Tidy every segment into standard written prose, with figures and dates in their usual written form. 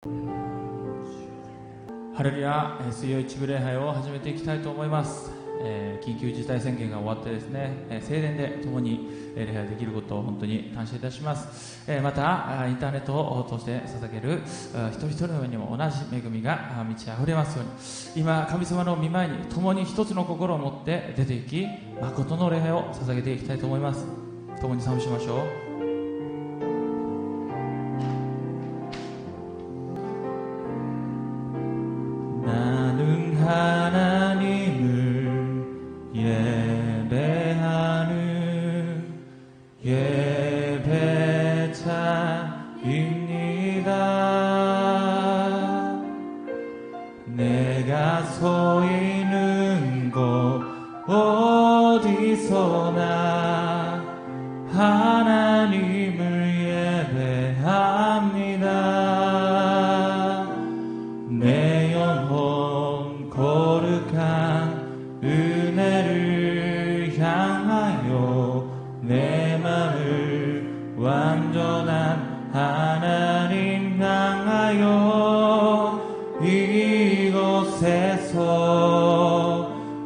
ハレルヤ、水曜一部礼拝を始めていきたいと思います。緊急事態宣言が終わってですね、聖電で共に礼拝できることを本当に感謝いたします。またインターネットを通して捧げる一人一人の上にも同じ恵みが満ち溢れますように、今神様の御前に共に一つの心を持って出ていき、誠の礼拝を捧げていきたいと思います。共に賛美しましょう。나는 하나님을 예배하는 예배자입니다. 내가 서 있는 곳 어디서나 하나님을 예배합니다. 내 영혼 거룩한 은혜를 향하여 내 맘을 완전한 하나님 향하여 이곳에서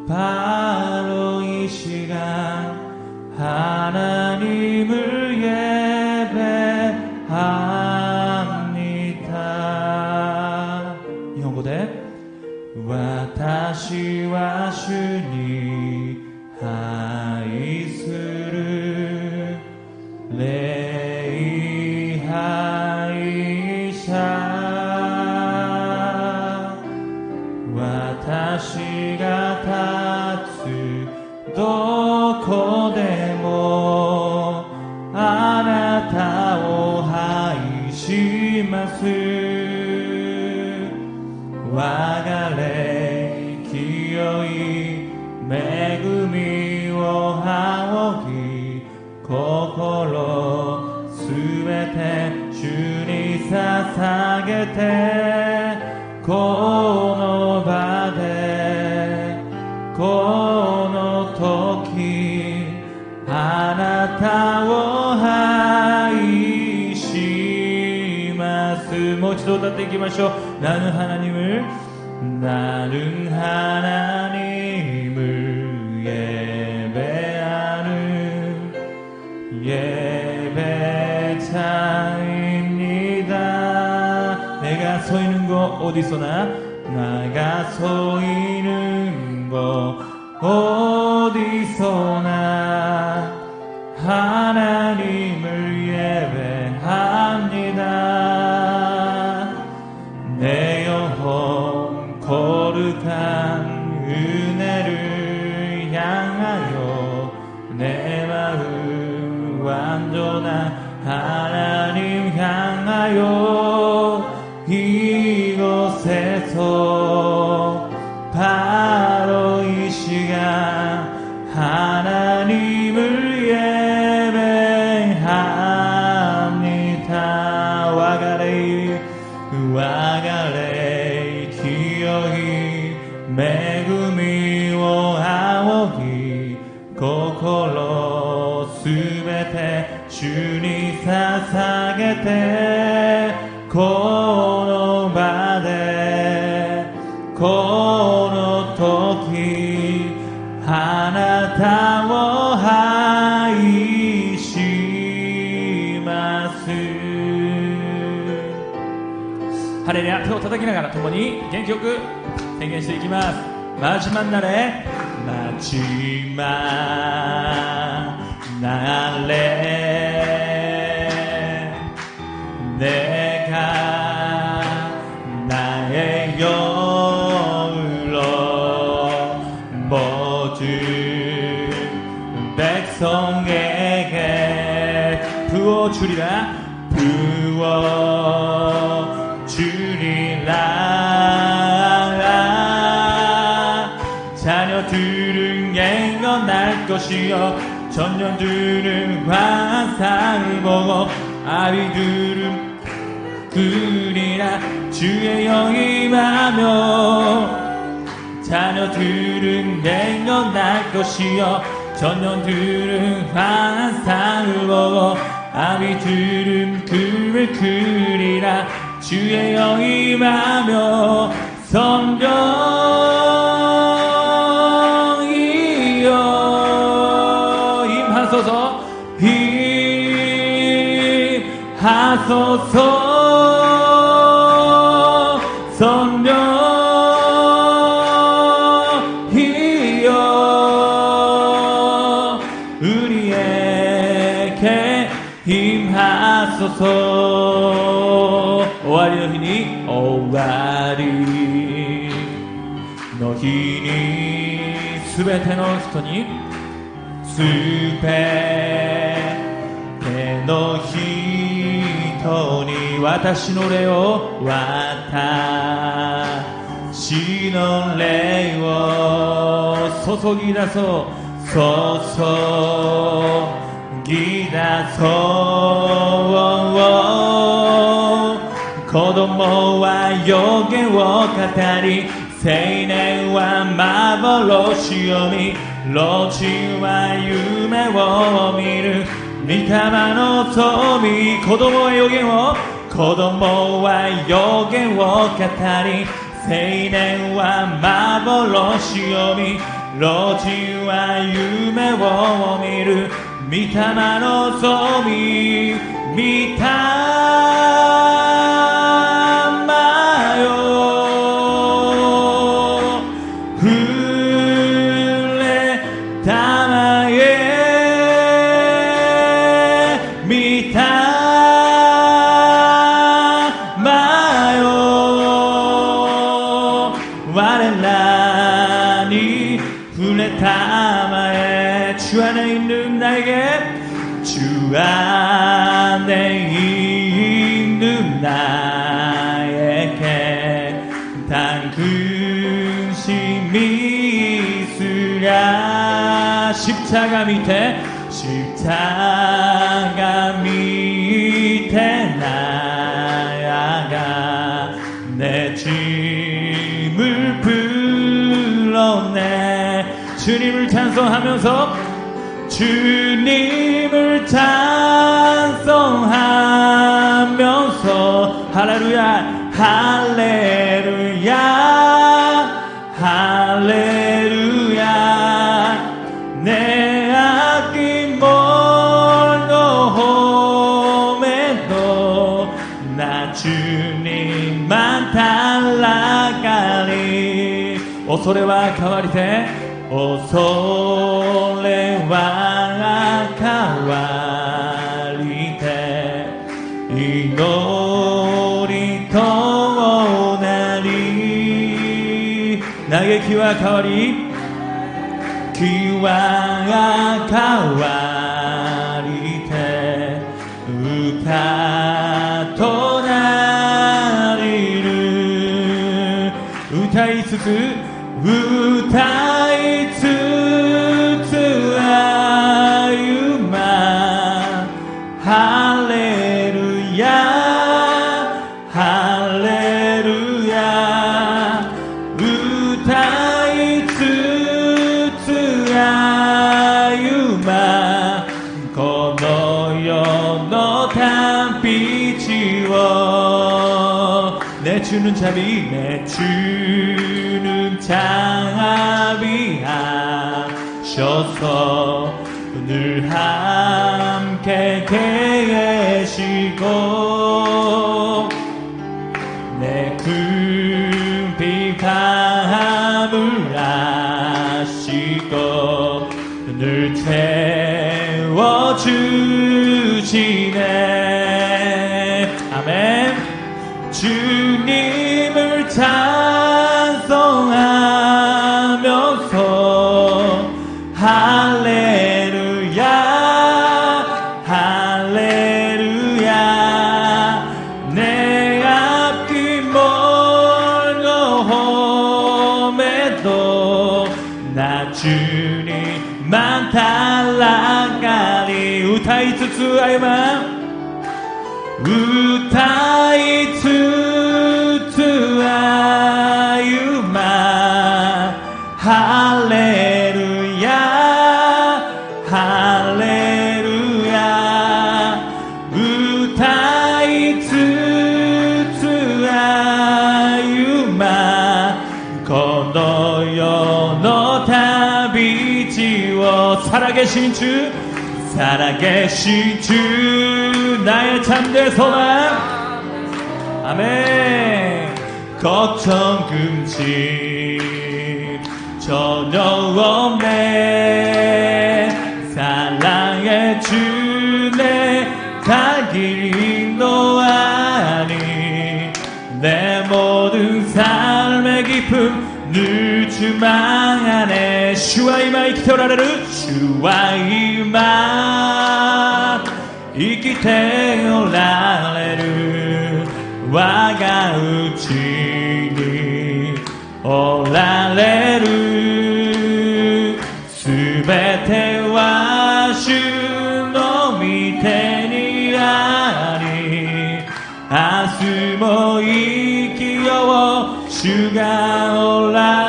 바로 이 시간 하나님을 예배합니다. 이 홍보대 私は主に愛する礼拝者、私が立つどこでもあなたを愛します。我が霊清い恵みを仰ぎ、心すべて主に捧げて、この場でこの時あなたを愛します。もう一度歌っていきましょう。나는 하나님을 예배하는 예배자입니다. 내가 서 있는 곳 어디서나, 내가 서 있는 곳 어디서나 하나님을 예배합니다. 내 영혼 거룩한 은혜를 향하여 내 마음 완전한 하나님 향하여 이곳에서 바로 이 시간 하나님을 예배합니다. 와가레이 기어이恵みを仰ぎ、心すべて主に捧げて、この場でこの時あなたを愛します。ハレルヤ、手を叩きながら共に元気よく宣言していきます。マジマンなれ、マジマなれ、내가 나의 영으로 모든 백성에게 부어주리라, 자녀들은 갱건할 것이요, 전년들은 환상을 보고 아비들은 그리라. 주의 영이 임하며 자녀들은 갱건할 것이요, 전년들은 환상을 보고 아비들은 그를 그리라. 주의 영이 임하며 성령이여 임하소서 임하소서 성령이여 우리에게 임하소서 오아리 너희니 오아리 너희니すべての人にすべての人に私の霊を私の霊を注ぎ出そう注ぎ出そう子供は予言を語り青年は幻を見老人は夢を見る御霊の富子供は予言を語り青年は幻を見老人は夢を見る御霊の富御霊주 안에 있는 나에게 주 안에 있는 나에게 단 근심이 있으랴 십자가 밑에 나아가 내 짐을 불러내 주님을 찬송하면서 주님을 찬송하면서 할렐루야 할렐루야 할렐루야 내 앞길 멀고 험해도 나 주님만 따라가리 恐れは変わりて恐れは変わりて祈りとなり嘆きは変わり気は変わりて歌となりる歌いつつ歌いつつ歩まハレルヤハレルヤ歌いつつ歩まこの世の旅路を내 주는 자비 내 주는 자비하셔서 늘 함께 계시고 내 금빛 밤을 아시고 늘 채워주시네 아멘 주님을 찬송하면서 할렐루야 할렐루야 내 앞길 멀고 험해도 나 주님만 따라가리歌いつつ歩ま歌いつつ歩まハレルヤハレルヤ歌いつつ 살아계신 주, 살아계신 주, 나의 참된 소망. 아멘. 걱정 금지 전혀 없네. 사랑의 주내 갈 길이 인도하니 내 모든 삶의 기쁨 늘 주만 안에. 주와 이마 이키테오라레르, 주와 이마 이키테오라레르 와가 우치니 오라레르 스베테 와 주노 미테니아니 아스모 이키요워 주가 오라레르.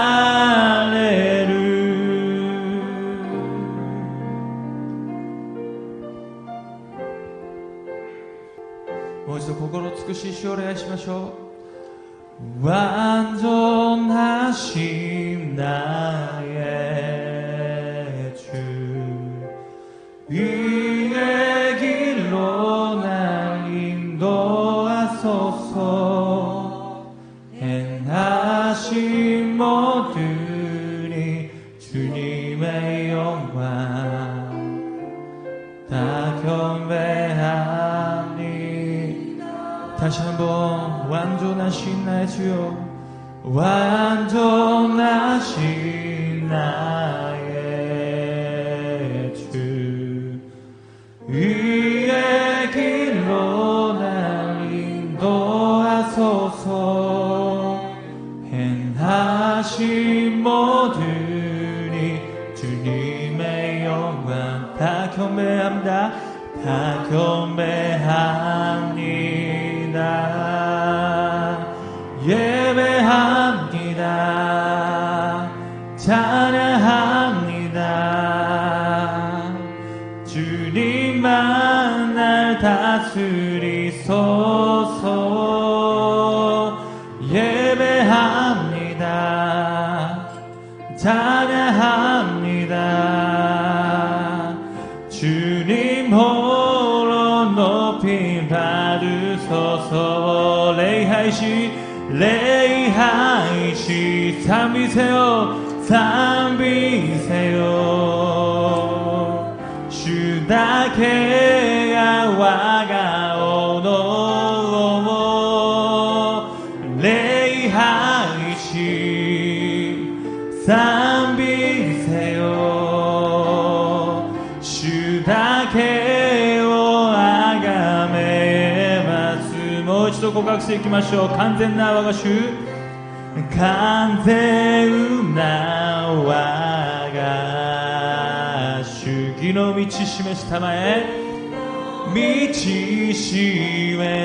もう一度心尽くし主をお願いしましょう。 완전하신 나의 주, 위의 길로 날 인도하소서. 행하신 모든이 주님의 영광 다 경배하니. 다시 한번 완전하신 나의 주요, 완전하신 나의 주, 위의 길로 날 인도하소서. 행하신 모든이 주님의 영광 다 경배합니다. 다 경배합니다. 예배합니다. 찬양합니다. 주님만 날 다스리소서. 예배합니다. 찬양합니다. 주님 홀로 높임 받으소서. 레이하이시賛美세요賛美세요. 주だけが我が王の礼拝し賛美せよ. 주だけをあがめます。もう一度告白していきましょう。完全な我が主、完全な我が主、義の道示したまえ、道示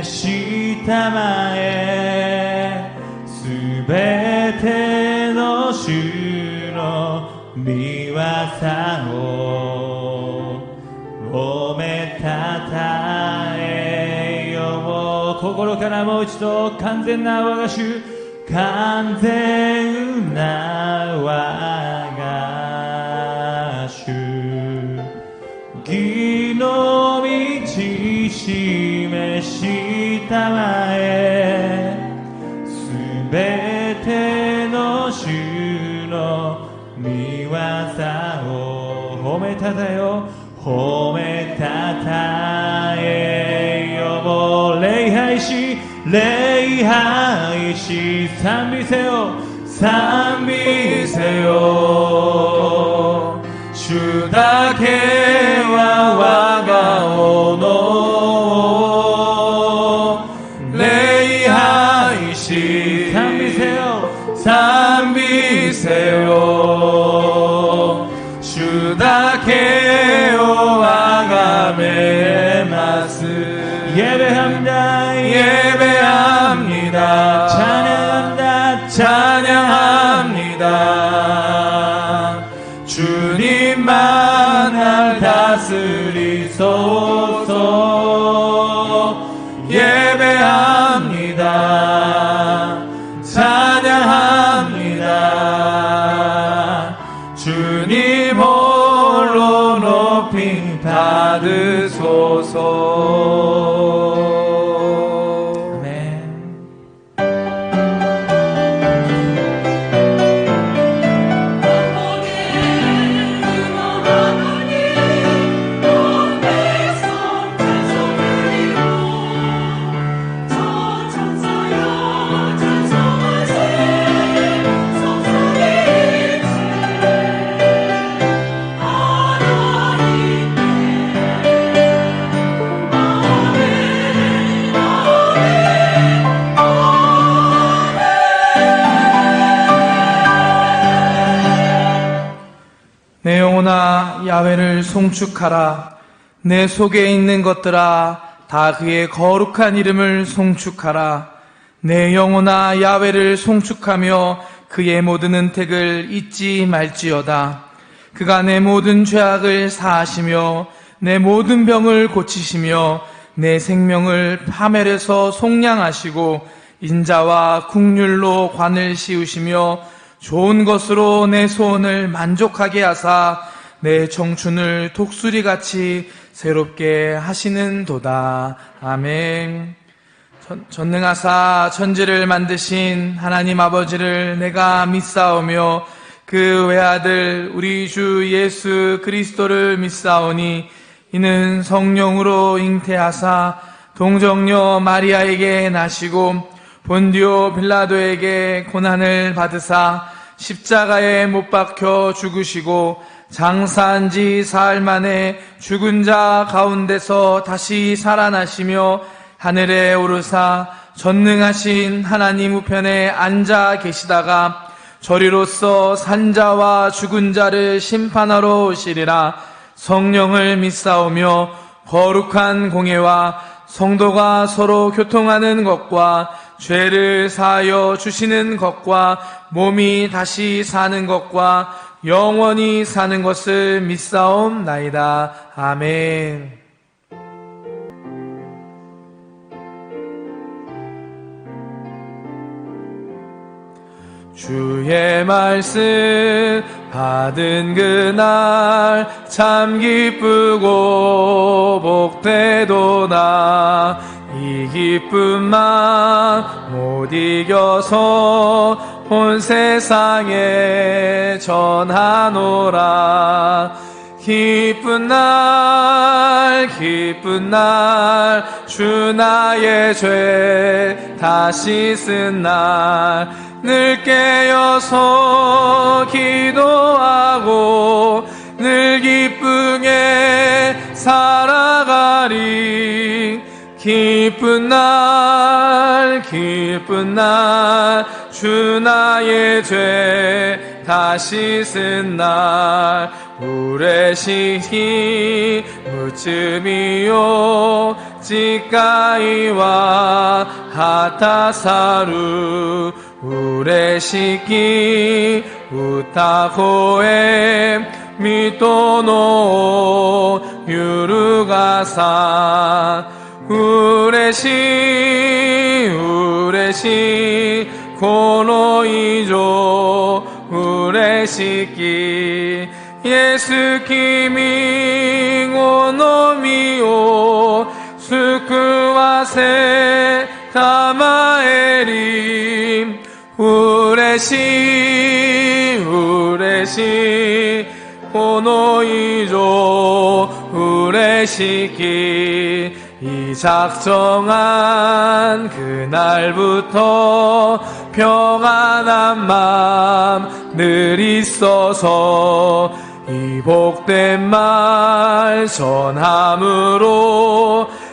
したまえ、すべての主の御業を褒めたたえよ。心からもう一度、完全な我が主、完全な我が主、義の道示したまえ、すべての主の御業を褒めたたえよ、褒めたたえよ。もう礼拝し賛美せよ賛美せよ。主だけは我が王の礼拝し賛美せよ賛美せよ。主だけをあがめます。예배합니다. 예배합니다. 찬양합니다. 찬양합니다. 주님만 날 다스리소서. 예배합니다. 찬양합니다. 주님 홀로 야훼를 송축하라. 내 속에 있는 것들아 다 그의 거룩한 이름을 송축하라. 내 영혼아 야훼를 송축하며 그의 모든 은택을 잊지 말지어다. 그가 내 모든 죄악을 사하시며 내 모든 병을 고치시며 내 생명을 파멸에서 속량하시고 인자와 국률로 관을 씌우시며 좋은 것으로 내 소원을 만족하게 하사 내 청춘을 독수리같이 새롭게 하시는도다. 아멘. 전능하사 천지를 만드신 하나님 아버지를 내가 믿사오며 그 외아들 우리 주 예수 그리스도를 믿사오니 이는 성령으로 잉태하사 동정녀 마리아에게 나시고 본디오 빌라도에게 고난을 받으사 십자가에 못 박혀 죽으시고 장사한 지 사흘 만에 죽은 자 가운데서 다시 살아나시며 하늘에 오르사 전능하신 하나님 우편에 앉아 계시다가 저리로서 산자와 죽은 자를 심판하러 오시리라. 성령을 믿사오며 거룩한 공예와 성도가 서로 교통하는 것과 죄를 사하여 주시는 것과 몸이 다시 사는 것과 영원히 사는 것을 믿사옵나이다. 아멘. 주의 말씀 받은 그날 참 기쁘고 복되도다. 이 기쁨만 못 이겨서 온 세상에 전하노라. 기쁜 날 주 나의 죄 다 씻은 날 늘 깨어서 기도하고 늘 기쁘게 살아가리. 기쁜 날 주 나의 죄 다 씻은 날 우레시히 무츠미요 지카이와 하타사루 우레시키 우타코에 미토노 유루가사 우레시 고노이조 우레시키 예수 키미 오노미오 스쿠와세 타마에리 우레시 고노이조 우레시키 이 작정한 그날부터 평안한 마음 늘 있어서 이 복된 말 전함으로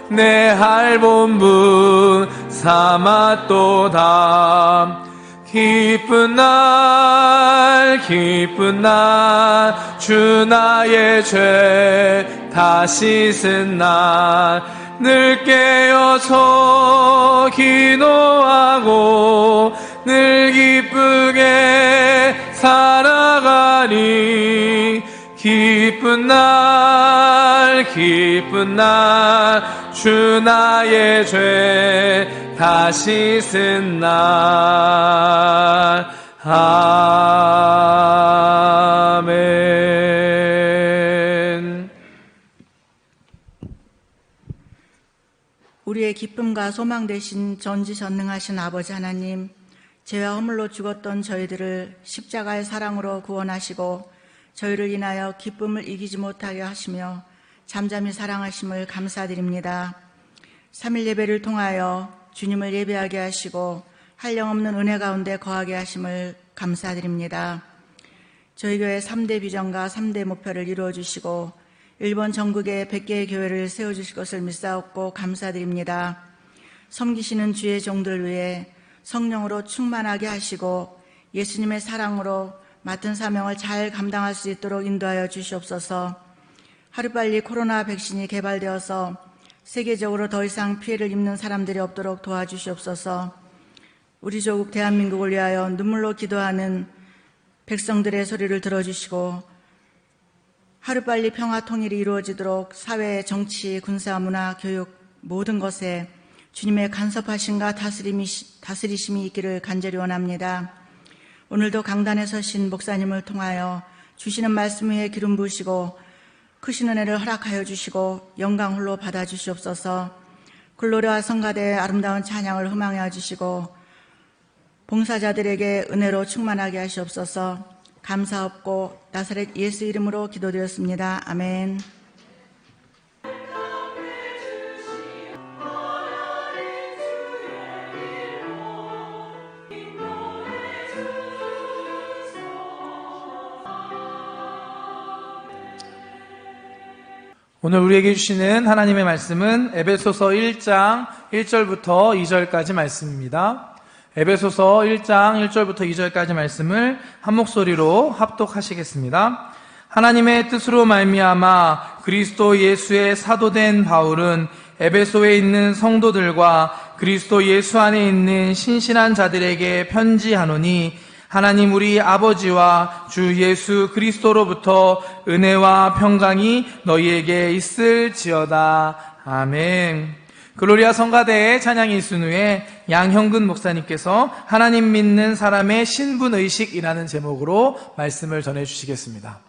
내 할 본분 삼았도다. 기쁜 날 주 나의 죄 다 씻은 날 늘 깨어서 기도하고 늘 기쁘게 살아가니. 기쁜 날 주 나의 죄 다 씻은 날. 아멘. 우리의 기쁨과 소망 되신 전지전능하신 아버지 하나님, 죄와 허물로 죽었던 저희들을 십자가의 사랑으로 구원하시고 저희를 인하여 기쁨을 이기지 못하게 하시며 잠잠히 사랑하심을 감사드립니다. 3일 예배를 통하여 주님을 예배하게 하시고 한량없는 은혜 가운데 거하게 하심을 감사드립니다. 저희 교회 3대 비전과 3대 목표를 이루어 주시고 일본 전국에 100개의 교회를 세워주실 것을 믿사옵고 감사드립니다. 섬기시는 주의 종들 위해 성령으로 충만하게 하시고 예수님의 사랑으로 맡은 사명을 잘 감당할 수 있도록 인도하여 주시옵소서. 하루빨리 코로나 백신이 개발되어서 세계적으로 더 이상 피해를 입는 사람들이 없도록 도와주시옵소서. 우리 조국 대한민국을 위하여 눈물로 기도하는 백성들의 소리를 들어주시고 하루빨리 평화 통일이 이루어지도록 사회, 정치, 군사, 문화, 교육 모든 것에 주님의 간섭하심과 다스리심이 있기를 간절히 원합니다. 오늘도 강단에 서신 목사님을 통하여 주시는 말씀 위에 기름 부으시고 크신 은혜를 허락하여 주시고 영광 홀로 받아주시옵소서. 글로리와 성가대의 아름다운 찬양을 흠망하여 주시고 봉사자들에게 은혜로 충만하게 하시옵소서. 감사없고 나사렛 예수 이름으로 기도드렸습니다. 아멘. 오늘 우리에게 주시는 하나님의 말씀은 에베소서 1장 1절부터 2절까지 말씀입니다. 에베소서 1장 1절부터 2절까지 말씀을 한 목소리로 합독하시겠습니다. 하나님의 뜻으로 말미암아 그리스도 예수의 사도된 바울은 에베소에 있는 성도들과 그리스도 예수 안에 있는 신실한 자들에게 편지하노니 하나님 우리 아버지와 주 예수 그리스도로부터 은혜와 평강이 너희에게 있을지어다. 아멘. 글로리아 성가대의 찬양이 있은 후에 양형근 목사님께서 하나님 믿는 사람의 신분의식이라는 제목으로 말씀을 전해주시겠습니다.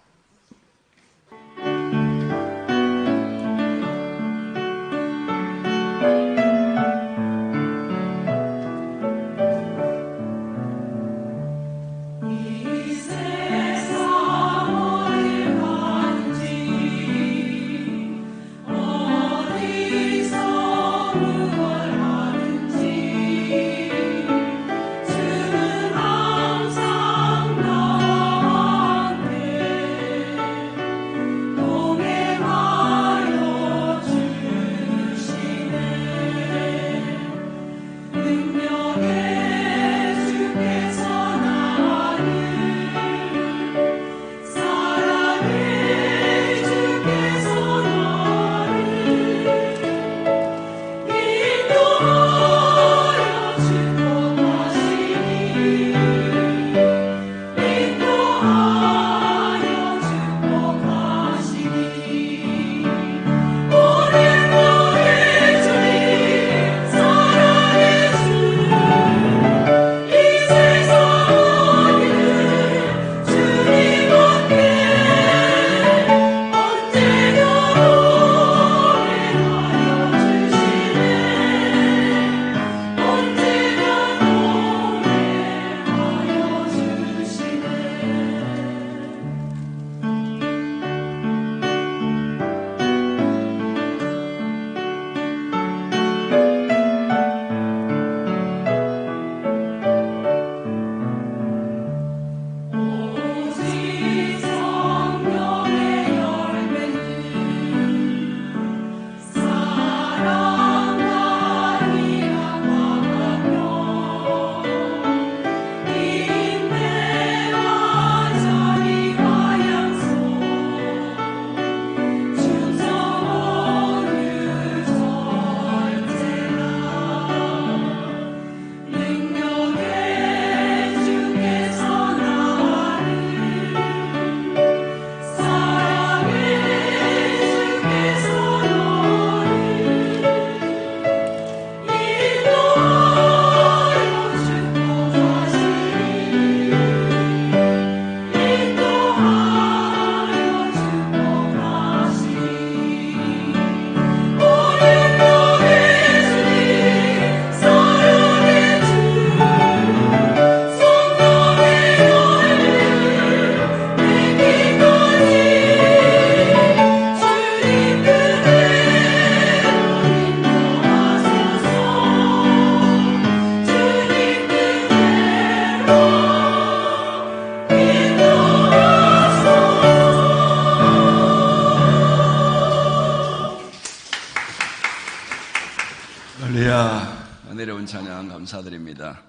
내려온 찬양 감사드립니다.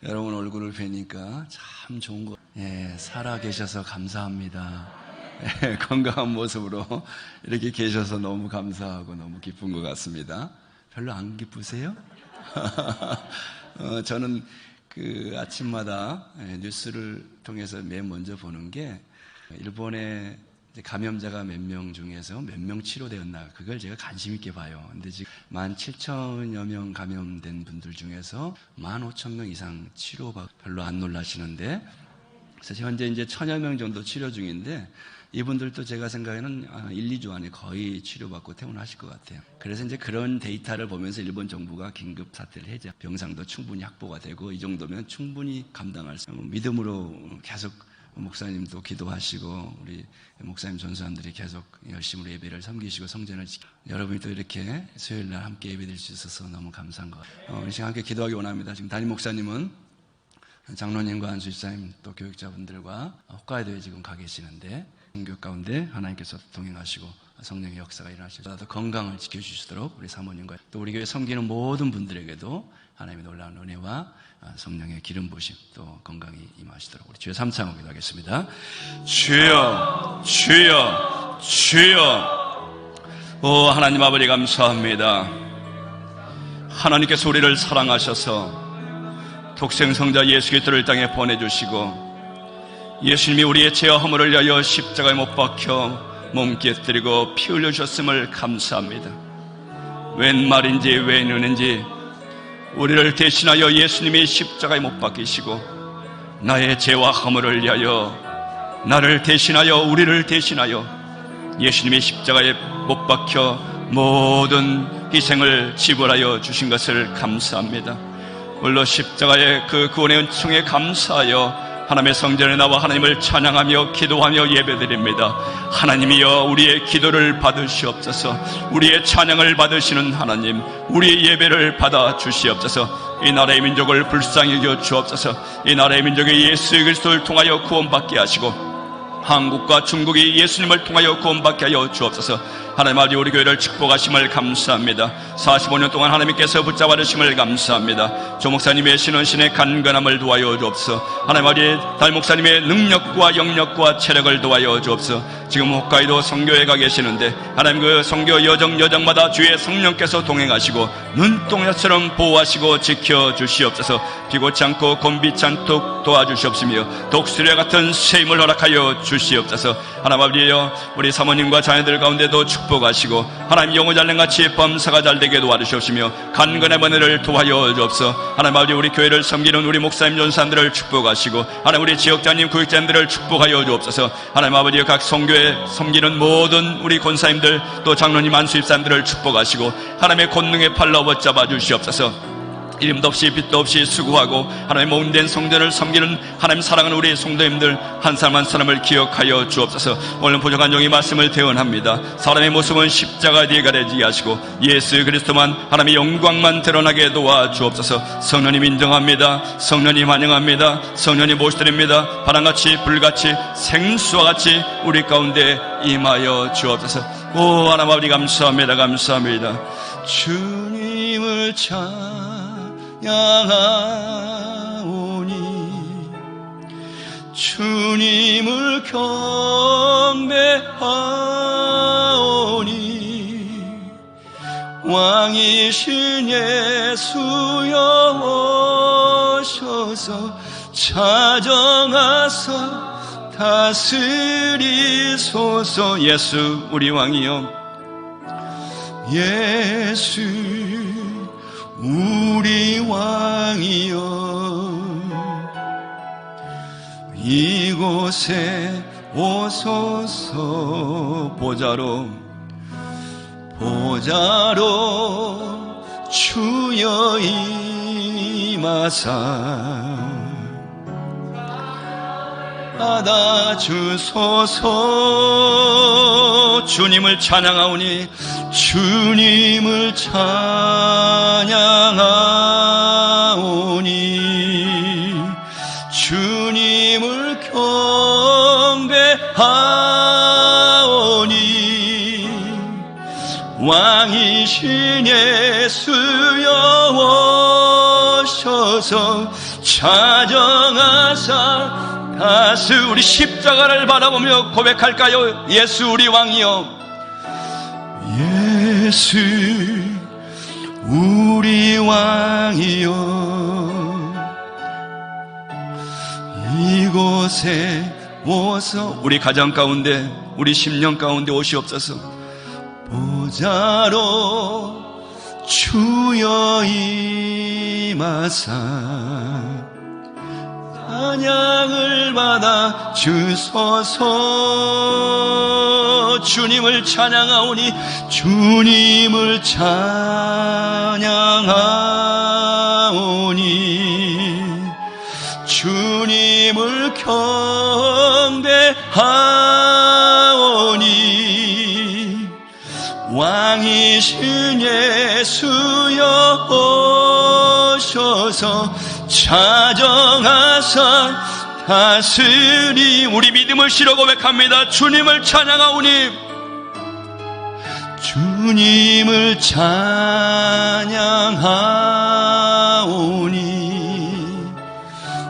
여러분 얼굴을 뵈니까 참 좋은 거. 살아 계셔서 감사합니다. 건강한 모습으로 이렇게 계셔서 너무 감사하고 너무 기쁜 것 같습니다. 별로 안 기쁘세요? 저는 그 아침마다 뉴스를 통해서 맨 먼저 보는 게 일본의 감염자가 몇 명 중에서 몇 명 치료되었나, 그걸 제가 관심 있게 봐요. 근데 지금 17,000여 명 감염된 분들 중에서 15,000명 이상 치료받고 별로 안 놀라시는데, 그래서 현재 이제 1,000여 명 정도 치료 중인데, 이분들도 제가 생각에는 1, 2주 안에 거의 치료받고 퇴원하실 것 같아요. 그래서 이제 그런 데이터를 보면서 일본 정부가 긴급 사태를 해제, 병상도 충분히 확보가 되고 이 정도면 충분히 감당할 수 있는, 믿음으로 계속 목사님도 기도하시고 우리 목사님 전수함들이 계속 열심으로 예배를 섬기시고 성전을 지키고, 여러분이 또 이렇게 수요일날 함께 예배드릴 수 있어서 너무 감사한 것 같아요. 우리 시간 함께 기도하기 원합니다. 지금 담임 목사님은 장로님과 안수집사님 또 교육자분들과 홋카이도에 지금 가 계시는데, 선교 가운데 하나님께서 동행하시고 성령의 역사가 일어나시고 더 건강을 지켜주시도록 우리 사모님과 또 우리 교회 섬기는 모든 분들에게도 하나님의 놀라운 은혜와 성령의 기름 부으심 또 건강이 임하시도록 우리 주여 삼창으로 기도하겠습니다. 주여, 주여, 주여. 오 하나님 아버지 감사합니다. 하나님께서 우리를 사랑하셔서 독생성자 예수 그리스도를 땅에 보내주시고, 예수님이 우리의 죄와 허물을 위하여 십자가에 못 박혀 몸 깨뜨리고 피 흘려주셨음을 감사합니다. 웬 말인지 왜 이러는지 우리를 대신하여 예수님이 십자가에 못 박히시고 나의 죄와 허물을 위하여, 나를 대신하여, 우리를 대신하여 예수님이 십자가에 못 박혀 모든 희생을 지불하여 주신 것을 감사합니다. 물론 십자가의 그 구원의 은총에 감사하여 하나님의 성전에 나와 하나님을 찬양하며 기도하며 예배드립니다. 하나님이여 우리의 기도를 받으시옵소서. 우리의 찬양을 받으시는 하나님, 우리의 예배를 받아 주시옵소서. 이 나라의 민족을 불쌍히 여겨 주옵소서. 이 나라의 민족이 예수 그리스도를 통하여 구원받게 하시고 한국과 중국이 예수님을 통하여 구원받게 하여 주옵소서. 하나님 아버지 우리 교회를 축복하심을 감사합니다. 45년 동안 하나님께서 붙잡아 주심을 감사합니다. 조 목사님의 신원신의 간건함을 도와여 주옵소서. 하나님 아버지 달 목사님의 능력과 영력과 체력을 도와여 주옵소서. 지금 홋카이도 선교에 가 계시는데 하나님 그 선교 여정마다 주의 성령께서 동행하시고 눈동자처럼 보호하시고 지켜주시옵소서. 비고치 않고 곤비치 않도록 도와주시옵시며 독수리와 같은 새 힘을 허락하여 주시옵소서. 하나님 아버지여 우리 사모님과 자녀들 가운데도 축복하시고 하나님 영어 잘낸같이 범사가 잘되게 도와주시옵시며 간건의 번뇌를 도와여 주옵소서. 하나님 아버지 우리 교회를 섬기는 우리 목사님 전사님들을 축복하시고 하나님 우리 지역장님 교육자님들을 축복하여 주옵소서. 하나님 아버지 각 선교회 섬기는 모든 우리 권사님들 또 장로님 안수집사님들을 축복하시고 하나님의 권능의 팔로 붙잡아 주시옵소서. 이름도 없이 빛도 없이 수고하고 하나님의 몸된 성전을 섬기는 하나님 사랑하는 우리 성도님들 한 사람 한 사람을 기억하여 주옵소서. 오늘 부족한 종이 말씀을 대언합니다. 사람의 모습은 십자가 뒤에 가려지게 하시고 예수 그리스도만 하나님의 영광만 드러나게 도와주옵소서. 성령님 인정합니다. 성령님 환영합니다. 성령님 모시드립니다. 바람같이 불같이 생수와 같이 우리 가운데 임하여 주옵소서. 오 하나님 아버지 감사합니다. 감사합니다. 주님을 찬양하오니 주님을 경배하오니 왕이신 예수여 오셔서 찾아가서 다스리소서. 예수 우리 왕이여, 예수 우리 왕이여, 이곳에 오소서. 보좌로 주여 임하사 받아주소서. 주님을 찬양하오니 주님을 찬양하오니 주님을 경배하오니 왕이신 예수여 오셔서 찾아가사 우리 십자가를 바라보며 고백할까요? 예수 우리 왕이여, 예수 우리 왕이여, 이곳에 오서 우리 가정 가운데, 우리 심령 가운데 오시옵소서. 보좌로 주여 임하사 찬양을 받아 주소서. 주님을 찬양하오니, 주님을 찬양하오니, 주님을 경배하오니, 왕이신 예수여 오셔서 자정하사 다스리. 우리 믿음을 실어 고백합니다. 주님을 찬양하오니, 주님을 찬양하오니,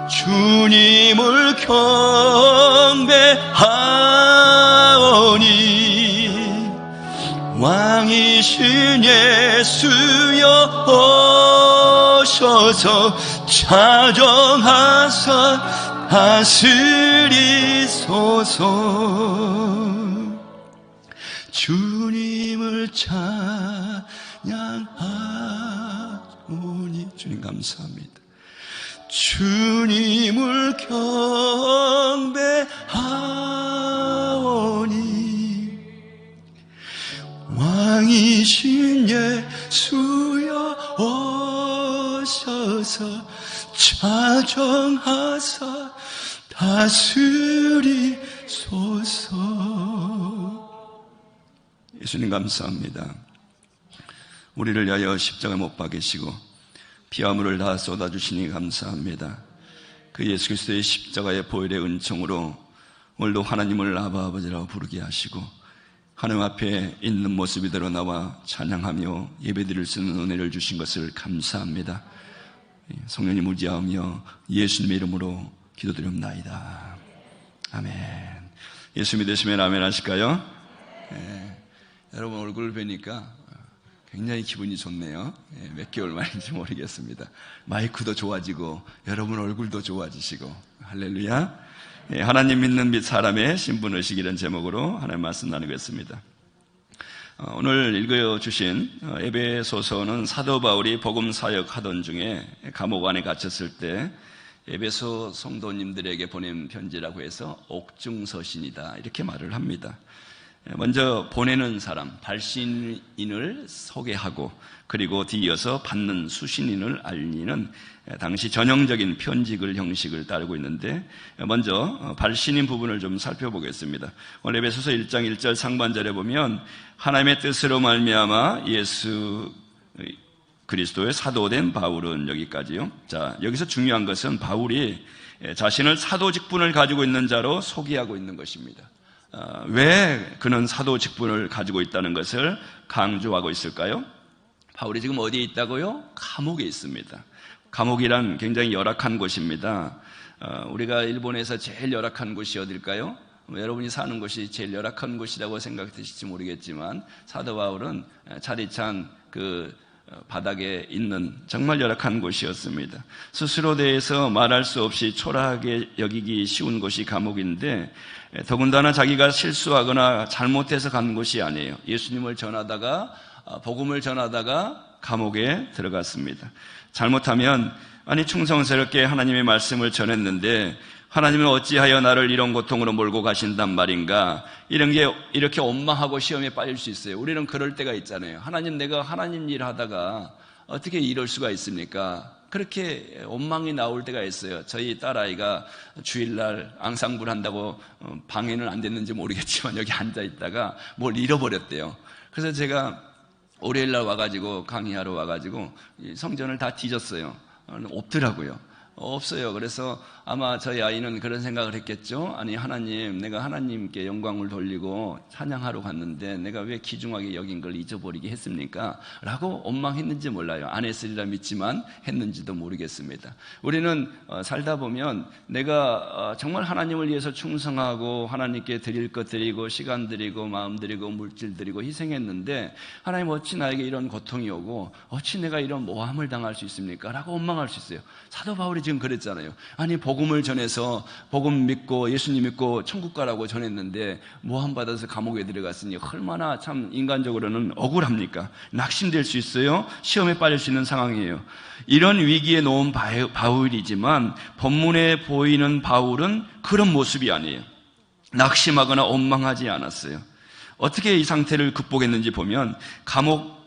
주님을 경배하오니, 왕이신 예수여 오셔서 자정하사 다스리소서. 주님을 찬양하오니, 주님 감사합니다. 주님을 경배하오니, 왕이신 예수여 오셔서 자정하사 다스리소서. 예수님 감사합니다. 우리를 위하여 십자가 못 박으시고 피와 물을 다 쏟아주시니 감사합니다. 그 예수 그리스도의 십자가의 보혈의 은총으로 오늘도 하나님을 아바 아버지라고 부르게 하시고 하나님 앞에 있는 모습이대로 나와 찬양하며 예배드릴 수 있는 은혜를 주신 것을 감사합니다. 성령님 의지하며 예수님의 이름으로 기도드립나이다. 아멘. 예수 믿으시면 아멘 하실까요? 네. 여러분 얼굴 뵈니까 굉장히 기분이 좋네요. 몇 개월 만인지 모르겠습니다. 마이크도 좋아지고 여러분 얼굴도 좋아지시고 할렐루야. 하나님 믿는 사람의 신분의식이라는 제목으로 하나님 말씀 나누겠습니다. 오늘 읽어주신 에베소서는 사도 바울이 복음 사역하던 중에 감옥 안에 갇혔을 때 에베소 성도님들에게 보낸 편지라고 해서 옥중서신이다 이렇게 말을 합니다. 먼저 보내는 사람, 발신인을 소개하고 그리고 뒤이어서 받는 수신인을 알리는 당시 전형적인 편지글 형식을 따르고 있는데 먼저 발신인 부분을 좀 살펴보겠습니다. 오늘 에베소서 1장 1절 상반절에 보면 하나님의 뜻으로 말미암아 예수 그리스도의 사도된 바울은 여기까지요. 자, 여기서 중요한 것은 바울이 자신을 사도 직분을 가지고 있는 자로 소개하고 있는 것입니다. 왜 그는 사도 직분을 가지고 있다는 것을 강조하고 있을까요? 바울이 지금 어디에 있다고요? 감옥에 있습니다. 감옥이란 굉장히 열악한 곳입니다. 우리가 일본에서 제일 열악한 곳이 어딜까요? 여러분이 사는 곳이 제일 열악한 곳이라고 생각되실지 모르겠지만 사도 바울은 차디찬 그 바닥에 있는 정말 열악한 곳이었습니다. 스스로 대해서 말할 수 없이 초라하게 여기기 쉬운 곳이 감옥인데 더군다나 자기가 실수하거나 잘못해서 간 곳이 아니에요. 예수님을 전하다가 복음을 전하다가 감옥에 들어갔습니다. 잘못하면 아니 충성스럽게 하나님의 말씀을 전했는데 하나님은 어찌하여 나를 이런 고통으로 몰고 가신단 말인가, 이런 게 이렇게 원망하고 시험에 빠질 수 있어요. 우리는 그럴 때가 있잖아요. 하나님, 내가 하나님 일 하다가 어떻게 이럴 수가 있습니까? 그렇게 원망이 나올 때가 있어요. 저희 딸아이가 주일날 앙상블 한다고 방해는 안 됐는지 모르겠지만 여기 앉아있다가 뭘 잃어버렸대요. 그래서 제가 월요일날 와가지고 강의하러 와가지고 성전을 다 뒤졌어요. 없더라고요. 없어요. 그래서 아마 저희 아이는 그런 생각을 했겠죠. 아니 하나님, 내가 하나님께 영광을 돌리고 찬양하러 갔는데 내가 왜 귀중하게 여긴 걸 잊어버리게 했습니까? 라고 원망했는지 몰라요. 안 했으리라 믿지만 했는지도 모르겠습니다. 우리는 살다 보면 내가 정말 하나님을 위해서 충성하고 하나님께 드릴 것 드리고 시간 드리고 마음 드리고 물질 드리고 희생했는데 하나님 어찌 나에게 이런 고통이 오고 어찌 내가 이런 모함을 당할 수 있습니까? 라고 원망할 수 있어요. 사도 바울이 지금 그랬잖아요. 아니 복음을 전해서 복음 믿고 예수님 믿고 천국 가라고 전했는데 모함 받아서 감옥에 들어갔으니 얼마나 참 인간적으로는 억울합니까? 낙심될 수 있어요. 시험에 빠질 수 있는 상황이에요. 이런 위기에 놓은 바울이지만 본문에 보이는 바울은 그런 모습이 아니에요. 낙심하거나 원망하지 않았어요. 어떻게 이 상태를 극복했는지 보면 감옥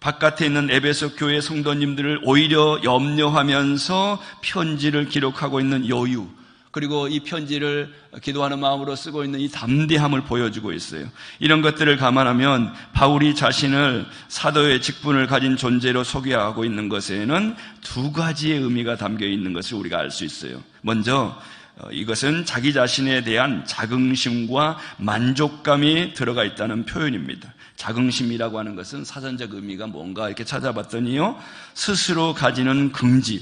바깥에 있는 에베소 교회 성도님들을 오히려 염려하면서 편지를 기록하고 있는 여유, 그리고 이 편지를 기도하는 마음으로 쓰고 있는 이 담대함을 보여주고 있어요. 이런 것들을 감안하면 바울이 자신을 사도의 직분을 가진 존재로 소개하고 있는 것에는 두 가지의 의미가 담겨 있는 것을 우리가 알 수 있어요. 먼저 이것은 자기 자신에 대한 자긍심과 만족감이 들어가 있다는 표현입니다. 자긍심이라고 하는 것은 사전적 의미가 뭔가 이렇게 찾아봤더니요, 스스로 가지는 긍지,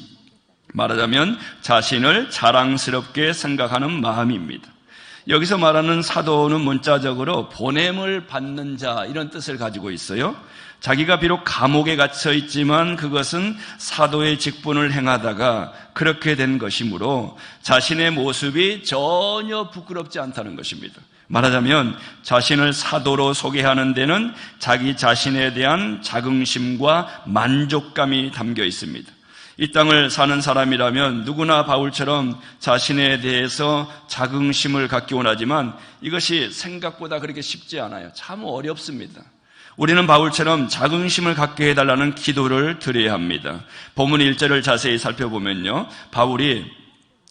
말하자면 자신을 자랑스럽게 생각하는 마음입니다. 여기서 말하는 사도는 문자적으로 보냄을 받는 자, 이런 뜻을 가지고 있어요. 자기가 비록 감옥에 갇혀 있지만 그것은 사도의 직분을 행하다가 그렇게 된 것이므로 자신의 모습이 전혀 부끄럽지 않다는 것입니다. 말하자면 자신을 사도로 소개하는 데는 자기 자신에 대한 자긍심과 만족감이 담겨 있습니다. 이 땅을 사는 사람이라면 누구나 바울처럼 자신에 대해서 자긍심을 갖기 원하지만 이것이 생각보다 그렇게 쉽지 않아요. 참 어렵습니다. 우리는 바울처럼 자긍심을 갖게 해달라는 기도를 드려야 합니다. 본문 1절을 자세히 살펴보면요, 바울이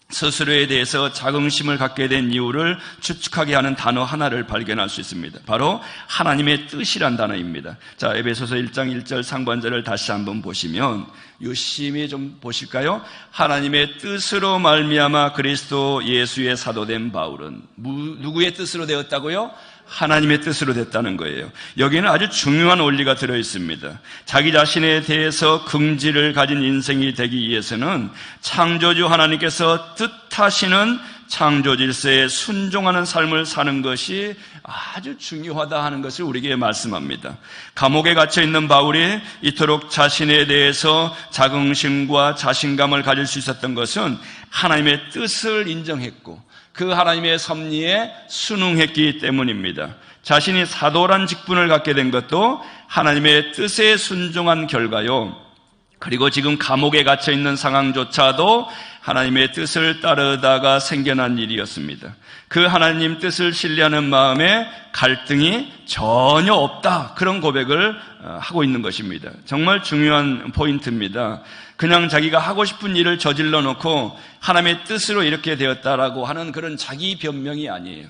스스로에 대해서 자긍심을 갖게 된 이유를 추측하게 하는 단어 하나를 발견할 수 있습니다. 바로 하나님의 뜻이란 단어입니다. 자, 에베소서 1장 1절 상반절을 다시 한번 보시면 유심히 좀 보실까요? 하나님의 뜻으로 말미암아 그리스도 예수의 사도된 바울은 누구의 뜻으로 되었다고요? 하나님의 뜻으로 됐다는 거예요. 여기는 아주 중요한 원리가 들어있습니다. 자기 자신에 대해서 긍지를 가진 인생이 되기 위해서는 창조주 하나님께서 뜻하시는 창조 질서에 순종하는 삶을 사는 것이 아주 중요하다 하는 것을 우리에게 말씀합니다. 감옥에 갇혀 있는 바울이 이토록 자신에 대해서 자긍심과 자신감을 가질 수 있었던 것은 하나님의 뜻을 인정했고 그 하나님의 섭리에 순응했기 때문입니다. 자신이 사도란 직분을 갖게 된 것도 하나님의 뜻에 순종한 결과요. 그리고 지금 감옥에 갇혀 있는 상황조차도 하나님의 뜻을 따르다가 생겨난 일이었습니다. 그 하나님 뜻을 신뢰하는 마음에 갈등이 전혀 없다, 그런 고백을 하고 있는 것입니다. 정말 중요한 포인트입니다. 그냥 자기가 하고 싶은 일을 저질러 놓고 하나님의 뜻으로 이렇게 되었다라고 하는 그런 자기 변명이 아니에요.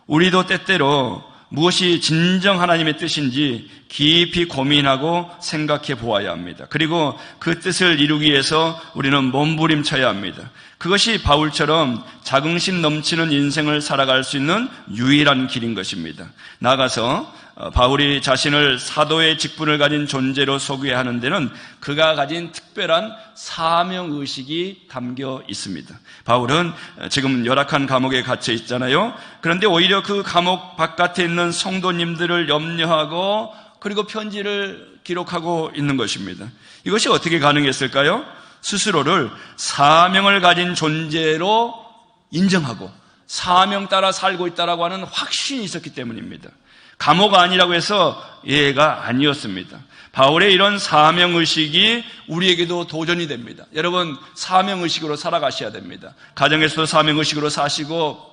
우리도 때때로 무엇이 진정 하나님의 뜻인지 깊이 고민하고 생각해 보아야 합니다. 그리고 그 뜻을 이루기 위해서 우리는 몸부림쳐야 합니다. 그것이 바울처럼 자긍심 넘치는 인생을 살아갈 수 있는 유일한 길인 것입니다. 나아가서 바울이 자신을 사도의 직분을 가진 존재로 소개하는 데는 그가 가진 특별한 사명의식이 담겨 있습니다. 바울은 지금 열악한 감옥에 갇혀 있잖아요. 그런데 오히려 그 감옥 바깥에 있는 성도님들을 염려하고 그리고 편지를 기록하고 있는 것입니다. 이것이 어떻게 가능했을까요? 스스로를 사명을 가진 존재로 인정하고 사명 따라 살고 있다라고 하는 확신이 있었기 때문입니다. 감옥 아니라고 해서 예가 아니었습니다. 바울의 이런 사명의식이 우리에게도 도전이 됩니다. 여러분, 사명의식으로 살아가셔야 됩니다. 가정에서도 사명의식으로 사시고,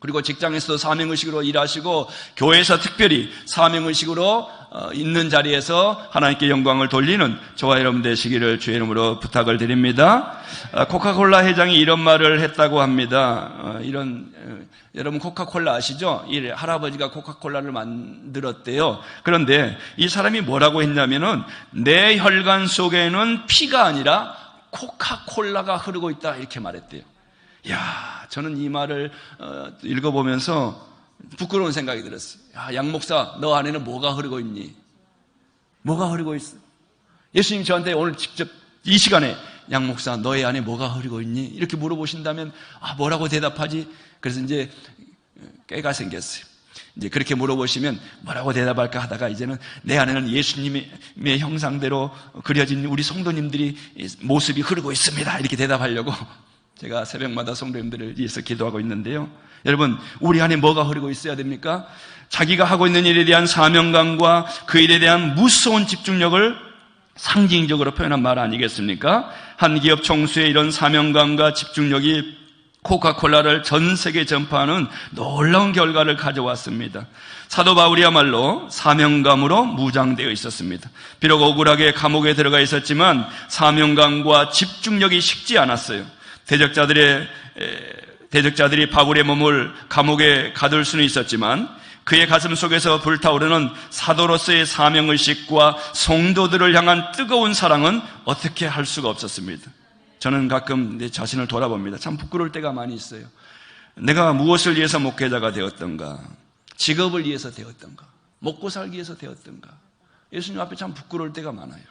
그리고 직장에서도 사명의식으로 일하시고, 교회에서 특별히 사명의식으로 있는 자리에서 하나님께 영광을 돌리는 저와 여러분 되시기를 주의 이름으로 부탁을 드립니다. 코카콜라 회장이 이런 말을 했다고 합니다. 여러분 코카콜라 아시죠? 이 할아버지가 코카콜라를 만들었대요. 그런데 이 사람이 뭐라고 했냐면은 내 혈관 속에는 피가 아니라 코카콜라가 흐르고 있다 이렇게 말했대요. 야, 저는 이 말을 읽어보면서 부끄러운 생각이 들었어요. 야, 양 목사, 너 안에는 뭐가 흐르고 있니? 뭐가 흐르고 있어? 예수님 저한테 오늘 직접 이 시간에 양 목사, 너의 안에 뭐가 흐르고 있니? 이렇게 물어보신다면 뭐라고 대답하지? 그래서 이제 깨가 생겼어요. 이제 그렇게 물어보시면 뭐라고 대답할까 하다가 이제는 내 안에는 예수님의 형상대로 그려진 우리 성도님들이 모습이 흐르고 있습니다. 이렇게 대답하려고 제가 새벽마다 성도님들을 위해서 기도하고 있는데요. 여러분, 우리 안에 뭐가 흐르고 있어야 됩니까? 자기가 하고 있는 일에 대한 사명감과 그 일에 대한 무서운 집중력을 상징적으로 표현한 말 아니겠습니까? 한 기업 총수의 이런 사명감과 집중력이 코카콜라를 전 세계에 전파하는 놀라운 결과를 가져왔습니다. 사도 바울이야말로 사명감으로 무장되어 있었습니다. 비록 억울하게 감옥에 들어가 있었지만 사명감과 집중력이 식지 않았어요. 대적자들이 바울의 몸을 감옥에 가둘 수는 있었지만 그의 가슴 속에서 불타오르는 사도로서의 사명의식과 성도들을 향한 뜨거운 사랑은 어떻게 할 수가 없었습니다. 저는 가끔 내 자신을 돌아봅니다. 참 부끄러울 때가 많이 있어요. 내가 무엇을 위해서 목회자가 되었던가, 직업을 위해서 되었던가, 먹고 살기 위해서 되었던가, 예수님 앞에 참 부끄러울 때가 많아요.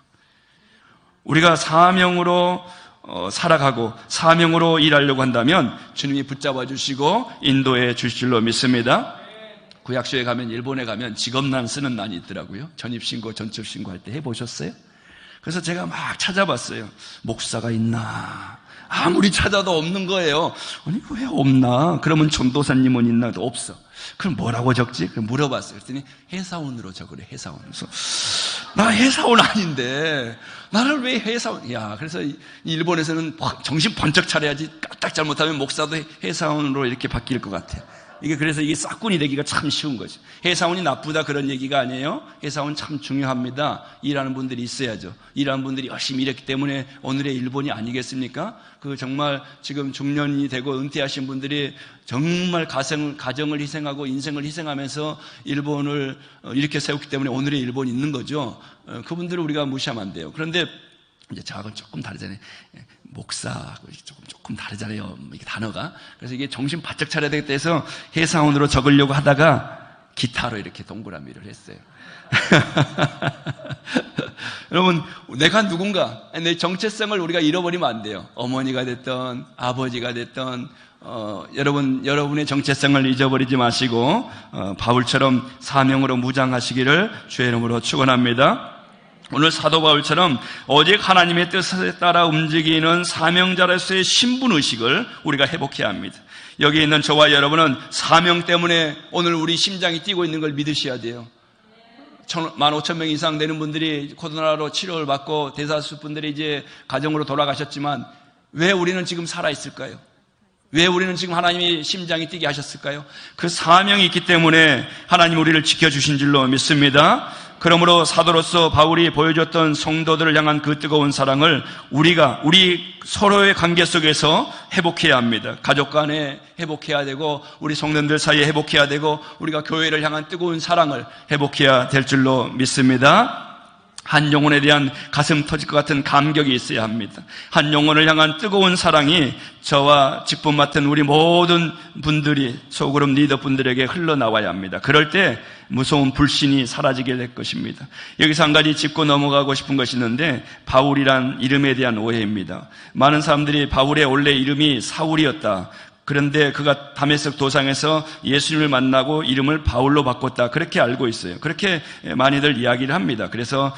우리가 사명으로 살아가고 사명으로 일하려고 한다면 주님이 붙잡아 주시고 인도해 주실 줄로 믿습니다. 구약시에 가면, 일본에 가면 직업란 쓰는 난이 있더라고요. 전입신고, 전출신고 할 때 해보셨어요? 그래서 제가 막 찾아봤어요. 목사가 있나? 아무리 찾아도 없는 거예요. 아니, 왜 없나? 그러면 전도사님은 있나? 없어. 그럼 뭐라고 적지? 그럼 물어봤어요. 그랬더니 회사원으로 적으래, 회사원. 그래서 나 회사원 아닌데 나를 왜 회사원? 야, 그래서 일본에서는 정신 번쩍 차려야지 까딱 잘못하면 목사도 회사원으로 이렇게 바뀔 것 같아요. 그래서 이게 싹군이 되기가 참 쉬운 거죠. 회사원이 나쁘다 그런 얘기가 아니에요. 회사원 참 중요합니다. 일하는 분들이 있어야죠. 일하는 분들이 열심히 일했기 때문에 오늘의 일본이 아니겠습니까? 정말 지금 중년이 되고 은퇴하신 분들이 정말 가정을 희생하고 인생을 희생하면서 일본을 이렇게 세웠기 때문에 오늘의 일본이 있는 거죠. 그분들을 우리가 무시하면 안 돼요. 그런데 이제 저하고는 조금 다르잖아요. 목사하고 조금 다르잖아요. 이게 단어가. 그래서 이게 정신 바짝 차려야 되겠다 해서 회사원으로 적으려고 하다가 기타로 이렇게 동그라미를 했어요. 여러분, 내가 누군가, 내 정체성을 우리가 잃어버리면 안 돼요. 어머니가 됐던, 아버지가 됐던, 여러분의 정체성을 잊어버리지 마시고, 바울처럼 사명으로 무장하시기를 주의 이름으로 축원합니다. 오늘 사도 바울처럼 오직 하나님의 뜻에 따라 움직이는 사명자로서의 신분의식을 우리가 회복해야 합니다. 여기 있는 저와 여러분은 사명 때문에 오늘 우리 심장이 뛰고 있는 걸 믿으셔야 돼요. 15,000명 이상 되는 분들이 코로나로 치료를 받고 대다수 분들이 이제 가정으로 돌아가셨지만 왜 우리는 지금 살아있을까요? 왜 우리는 지금 하나님이 심장이 뛰게 하셨을까요? 그 사명이 있기 때문에 하나님 우리를 지켜주신 줄로 믿습니다. 그러므로 사도로서 바울이 보여줬던 성도들을 향한 그 뜨거운 사랑을 우리 서로의 관계 속에서 회복해야 합니다. 가족 간에 회복해야 되고 우리 성도들 사이에 회복해야 되고 우리가 교회를 향한 뜨거운 사랑을 회복해야 될 줄로 믿습니다. 한 영혼에 대한 가슴 터질 것 같은 감격이 있어야 합니다. 한 영혼을 향한 뜨거운 사랑이 저와 직분 맡은 우리 모든 분들이 소그룹 리더분들에게 흘러나와야 합니다. 그럴 때 무서운 불신이 사라지게 될 것입니다. 여기서 한 가지 짚고 넘어가고 싶은 것이 있는데 바울이란 이름에 대한 오해입니다. 많은 사람들이 바울의 원래 이름이 사울이었다. 그런데 그가 다메섹 도상에서 예수님을 만나고 이름을 바울로 바꿨다. 그렇게 알고 있어요. 그렇게 많이들 이야기를 합니다. 그래서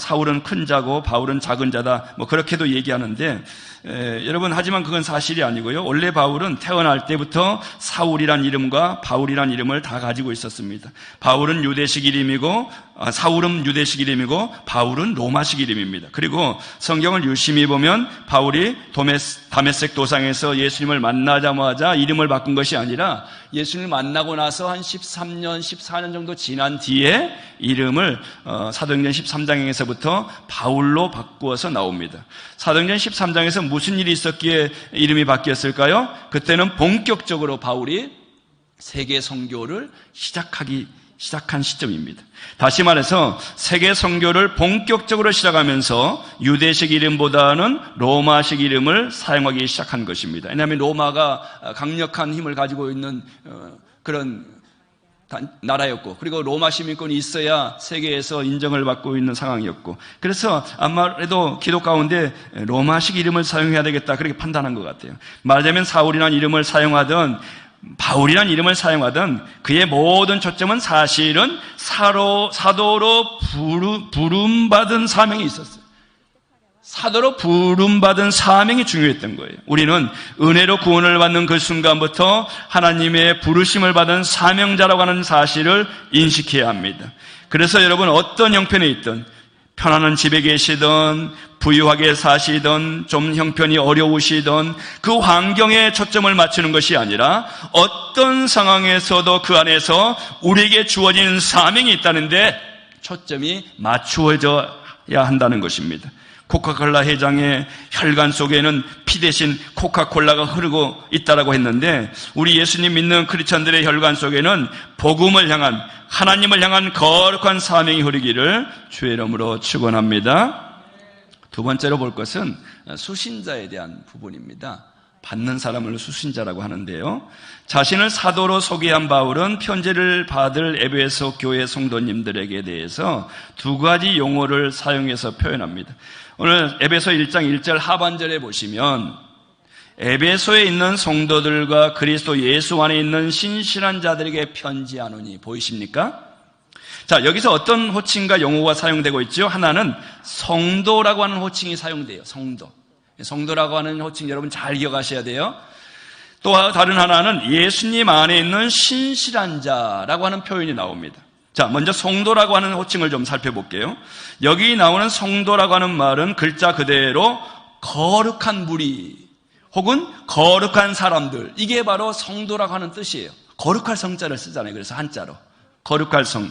사울은 큰 자고 바울은 작은 자다. 그렇게도 얘기하는데 여러분, 하지만 그건 사실이 아니고요. 원래 바울은 태어날 때부터 사울이란 이름과 바울이란 이름을 다 가지고 있었습니다. 바울은 유대식 이름이고 사울은 유대식 이름이고 바울은 로마식 이름입니다. 그리고 성경을 유심히 보면 바울이 다메섹 도상에서 예수님을 만나자마자 이름을 바꾼 것이 아니라 예수님을 만나고 나서 한 13년, 14년 정도 지난 뒤에 이름을 사도행전 13장에서부터 바울로 바꾸어서 나옵니다. 사도행전 13장에서 무슨 일이 있었기에 이름이 바뀌었을까요? 그때는 본격적으로 바울이 세계 선교를 시작하기 시작한 시점입니다. 다시 말해서 세계 선교를 본격적으로 시작하면서 유대식 이름보다는 로마식 이름을 사용하기 시작한 것입니다. 왜냐하면 로마가 강력한 힘을 가지고 있는 그런 나라였고, 그리고 로마 시민권이 있어야 세계에서 인정을 받고 있는 상황이었고, 그래서 아무래도 기독 가운데 로마식 이름을 사용해야 되겠다 그렇게 판단한 것 같아요. 말하자면 사울이라는 이름을 사용하든 바울이라는 이름을 사용하든 그의 모든 초점은 사실은 사도로 부름받은 사명이 있었어요. 사도로 부름받은 사명이 중요했던 거예요. 우리는 은혜로 구원을 받는 그 순간부터 하나님의 부르심을 받은 사명자라고 하는 사실을 인식해야 합니다. 그래서 여러분 어떤 형편에 있든, 편안한 집에 계시든 부유하게 사시든 좀 형편이 어려우시든 그 환경에 초점을 맞추는 것이 아니라 어떤 상황에서도 그 안에서 우리에게 주어진 사명이 있다는데 초점이 맞추어져야 한다는 것입니다. 코카콜라 회장의 혈관 속에는 피 대신 코카콜라가 흐르고 있다라고 했는데, 우리 예수님 믿는 크리스천들의 혈관 속에는 복음을 향한, 하나님을 향한 거룩한 사명이 흐르기를 주의 이름으로 축원합니다. 두 번째로 볼 것은 수신자에 대한 부분입니다. 받는 사람을 수신자라고 하는데요, 자신을 사도로 소개한 바울은 편지를 받을 에베소 교회 성도님들에게 대해서 두 가지 용어를 사용해서 표현합니다. 오늘 에베소 1장 1절 하반절에 보시면 에베소에 있는 성도들과 그리스도 예수 안에 있는 신실한 자들에게 편지하노니, 보이십니까? 자, 여기서 어떤 호칭과 용어가 사용되고 있죠? 하나는 성도라고 하는 호칭이 사용돼요. 성도라고 하는 호칭 여러분 잘 기억하셔야 돼요. 또 다른 하나는 예수님 안에 있는 신실한 자라고 하는 표현이 나옵니다. 자, 먼저 성도라고 하는 호칭을 좀 살펴볼게요. 여기 나오는 성도라고 하는 말은 글자 그대로 거룩한 무리 혹은 거룩한 사람들, 이게 바로 성도라고 하는 뜻이에요. 거룩할 성자를 쓰잖아요. 그래서 한자로 거룩할 성.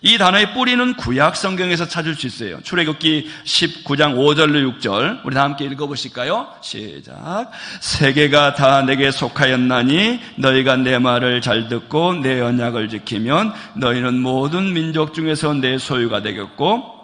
이 단어의 뿌리는 구약 성경에서 찾을 수 있어요. 출애굽기 19장 5절로 6절 우리 다 함께 읽어보실까요? 시작. 세계가 다 내게 속하였나니 너희가 내 말을 잘 듣고 내 언약을 지키면 너희는 모든 민족 중에서 내 소유가 되겠고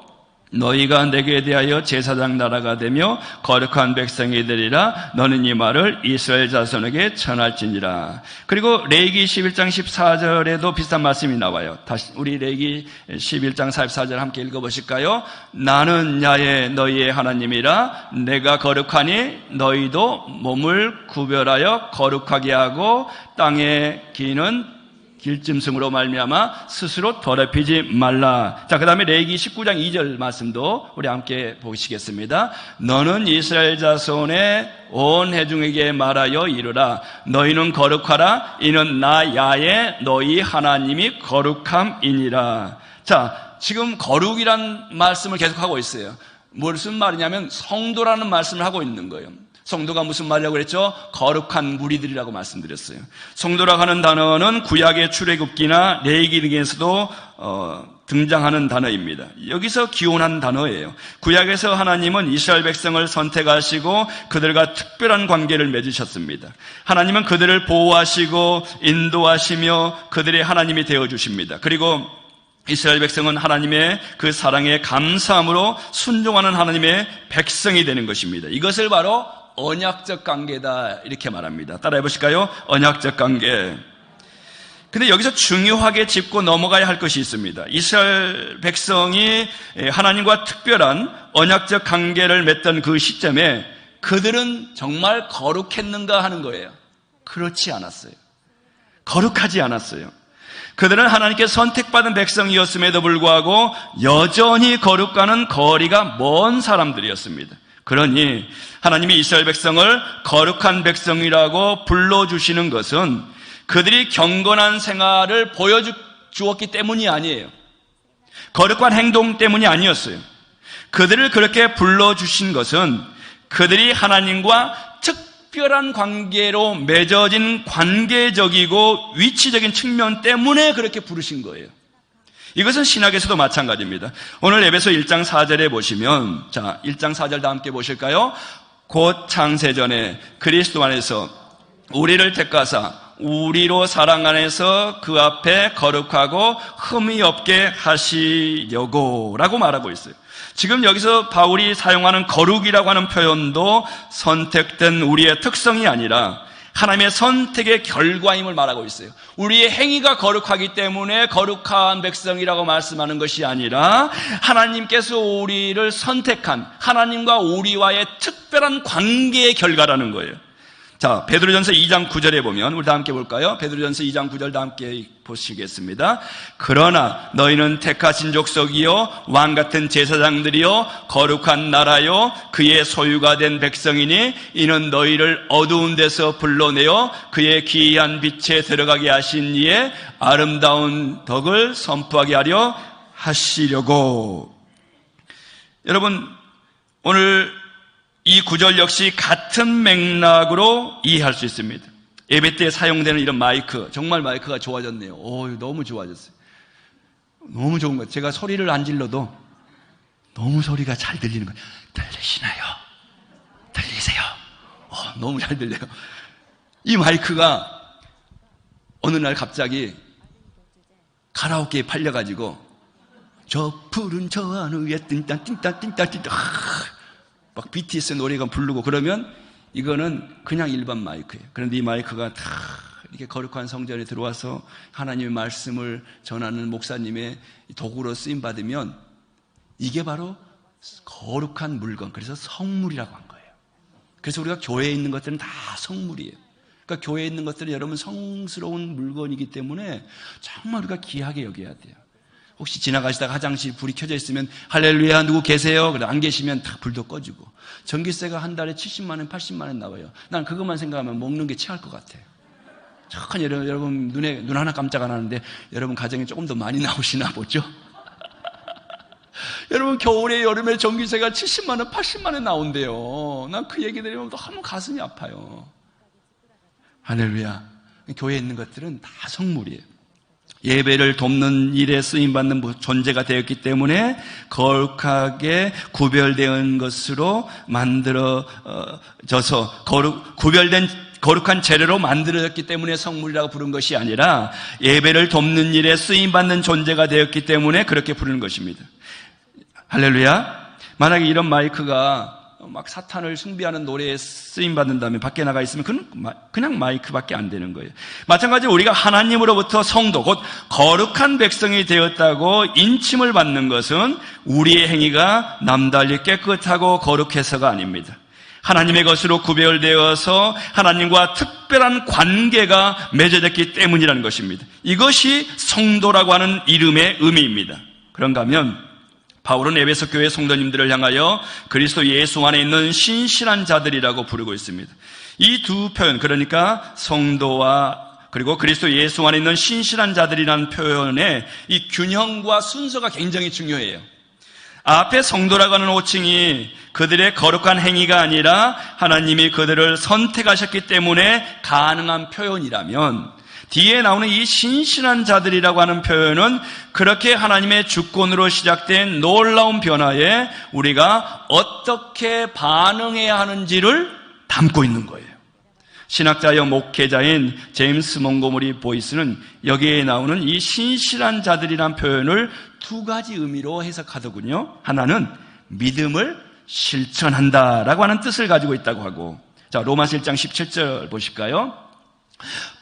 너희가 내게 대하여 제사장 나라가 되며 거룩한 백성이 되리라. 너는 이 말을 이스라엘 자손에게 전할지니라. 그리고 레위기 11장 14절에도 비슷한 말씀이 나와요. 다시 우리 레위기 11장 14절 함께 읽어보실까요? 나는 야훼 너희의 하나님이라. 내가 거룩하니 너희도 몸을 구별하여 거룩하게 하고 땅에 기는 길짐승으로 말미암아 스스로 더럽히지 말라. 자, 그 다음에 레위기 19장 2절 말씀도 우리 함께 보시겠습니다. 너는 이스라엘 자손의 온 회중에게 말하여 이르라. 너희는 거룩하라. 이는 나 야훼 너희 하나님이 거룩함이니라. 자, 지금 거룩이란 말씀을 계속하고 있어요. 무슨 말이냐면 성도라는 말씀을 하고 있는 거예요. 성도가 무슨 말이라고 그랬죠? 거룩한 무리들이라고 말씀드렸어요. 성도라고 하는 단어는 구약의 출애굽기나 레위기 등에서도 등장하는 단어입니다. 여기서 기원한 단어예요. 구약에서 하나님은 이스라엘 백성을 선택하시고 그들과 특별한 관계를 맺으셨습니다. 하나님은 그들을 보호하시고 인도하시며 그들의 하나님이 되어주십니다. 그리고 이스라엘 백성은 하나님의 그 사랑에 감사함으로 순종하는 하나님의 백성이 되는 것입니다. 이것을 바로 언약적 관계다 이렇게 말합니다. 따라해 보실까요? 언약적 관계. 근데 여기서 중요하게 짚고 넘어가야 할 것이 있습니다. 이스라엘 백성이 하나님과 특별한 언약적 관계를 맺던 그 시점에 그들은 정말 거룩했는가 하는 거예요. 그렇지 않았어요. 거룩하지 않았어요. 그들은 하나님께 선택받은 백성이었음에도 불구하고 여전히 거룩과는 거리가 먼 사람들이었습니다. 그러니 하나님이 이스라엘 백성을 거룩한 백성이라고 불러주시는 것은 그들이 경건한 생활을 보여주었기 때문이 아니에요. 거룩한 행동 때문이 아니었어요. 그들을 그렇게 불러주신 것은 그들이 하나님과 특별한 관계로 맺어진 관계적이고 위치적인 측면 때문에 그렇게 부르신 거예요. 이것은 신약에서도 마찬가지입니다. 오늘 에베소 1장 4절에 보시면, 자, 1장 4절 다 함께 보실까요? 곧 창세전에 그리스도 안에서 우리를 택하사 우리로 사랑 안에서 그 앞에 거룩하고 흠이 없게 하시려고 라고 말하고 있어요. 지금 여기서 바울이 사용하는 거룩이라고 하는 표현도 선택된 우리의 특성이 아니라 하나님의 선택의 결과임을 말하고 있어요. 우리의 행위가 거룩하기 때문에 거룩한 백성이라고 말씀하는 것이 아니라 하나님께서 우리를 선택한 하나님과 우리와의 특별한 관계의 결과라는 거예요. 자, 베드로전서 2장 9절에 보면 우리 다 함께 볼까요? 베드로전서 2장 9절 다 함께 보시겠습니다. 그러나 너희는 택하신 족속이요 왕 같은 제사장들이요 거룩한 나라요 그의 소유가 된 백성이니 이는 너희를 어두운 데서 불러내어 그의 기이한 빛에 들어가게 하신 이의 아름다운 덕을 선포하게 하려 하시려고. 여러분, 오늘 이 구절 역시 같은 맥락으로 이해할 수 있습니다. 예배 때 사용되는 이런 마이크, 정말 마이크가 좋아졌네요. 너무 좋아졌어요. 너무 좋은 것. 제가 소리를 안 질러도 너무 소리가 잘 들리는 거예요. 들리시나요? 들리세요? 너무 잘 들려요. 이 마이크가 어느 날 갑자기 카라오케에 팔려가지고 저 푸른 저 하늘에 띵땅 띵땅 띵땅 띵땅 막 BTS 노래가 부르고 그러면 이거는 그냥 일반 마이크예요. 그런데 이 마이크가 다 이렇게 거룩한 성전에 들어와서 하나님의 말씀을 전하는 목사님의 도구로 쓰임 받으면 이게 바로 거룩한 물건, 그래서 성물이라고 한 거예요. 그래서 우리가 교회에 있는 것들은 다 성물이에요. 그러니까 교회에 있는 것들은 여러분 성스러운 물건이기 때문에 정말 우리가 귀하게 여겨야 돼요. 혹시 지나가시다가 화장실 불이 켜져 있으면 할렐루야 누구 계세요? 그래 안 계시면 다 불도 꺼지고. 전기세가 한 달에 70만 원, 80만 원 나와요. 난 그것만 생각하면 먹는 게 체할 것 같아요. 착한 여러분 눈 하나 깜짝 안 하는데 여러분 가정에 조금 더 많이 나오시나 보죠? 여러분 겨울에 여름에 전기세가 70만 원, 80만 원 나온대요. 난 그 얘기 들으면 너무 가슴이 아파요. 할렐루야. 교회에 있는 것들은 다 성물이에요. 예배를 돕는 일에 쓰임받는 존재가 되었기 때문에 거룩하게 구별된 것으로 만들어져서 구별된 거룩한 재료로 만들어졌기 때문에 성물이라고 부른 것이 아니라 예배를 돕는 일에 쓰임받는 존재가 되었기 때문에 그렇게 부르는 것입니다. 할렐루야. 만약에 이런 마이크가 막 사탄을 숭배하는 노래에 쓰임받는다면 밖에 나가 있으면 그냥 마이크밖에 안 되는 거예요. 마찬가지로 우리가 하나님으로부터 성도 곧 거룩한 백성이 되었다고 인침을 받는 것은 우리의 행위가 남달리 깨끗하고 거룩해서가 아닙니다. 하나님의 것으로 구별되어서 하나님과 특별한 관계가 맺어졌기 때문이라는 것입니다. 이것이 성도라고 하는 이름의 의미입니다. 그런가 하면 바울은 에베소 교회 성도님들을 향하여 그리스도 예수 안에 있는 신실한 자들이라고 부르고 있습니다. 이 두 표현, 그러니까 성도와 그리고 그리스도 예수 안에 있는 신실한 자들이라는 표현의 이 균형과 순서가 굉장히 중요해요. 앞에 성도라고 하는 호칭이 그들의 거룩한 행위가 아니라 하나님이 그들을 선택하셨기 때문에 가능한 표현이라면 뒤에 나오는 이 신실한 자들이라고 하는 표현은 그렇게 하나님의 주권으로 시작된 놀라운 변화에 우리가 어떻게 반응해야 하는지를 담고 있는 거예요. 신학자여 목회자인 제임스 몽고머리 보이스는 여기에 나오는 이 신실한 자들이란 표현을 두 가지 의미로 해석하더군요. 하나는 믿음을 실천한다라고 하는 뜻을 가지고 있다고 하고, 자 로마서 1장 17절 보실까요?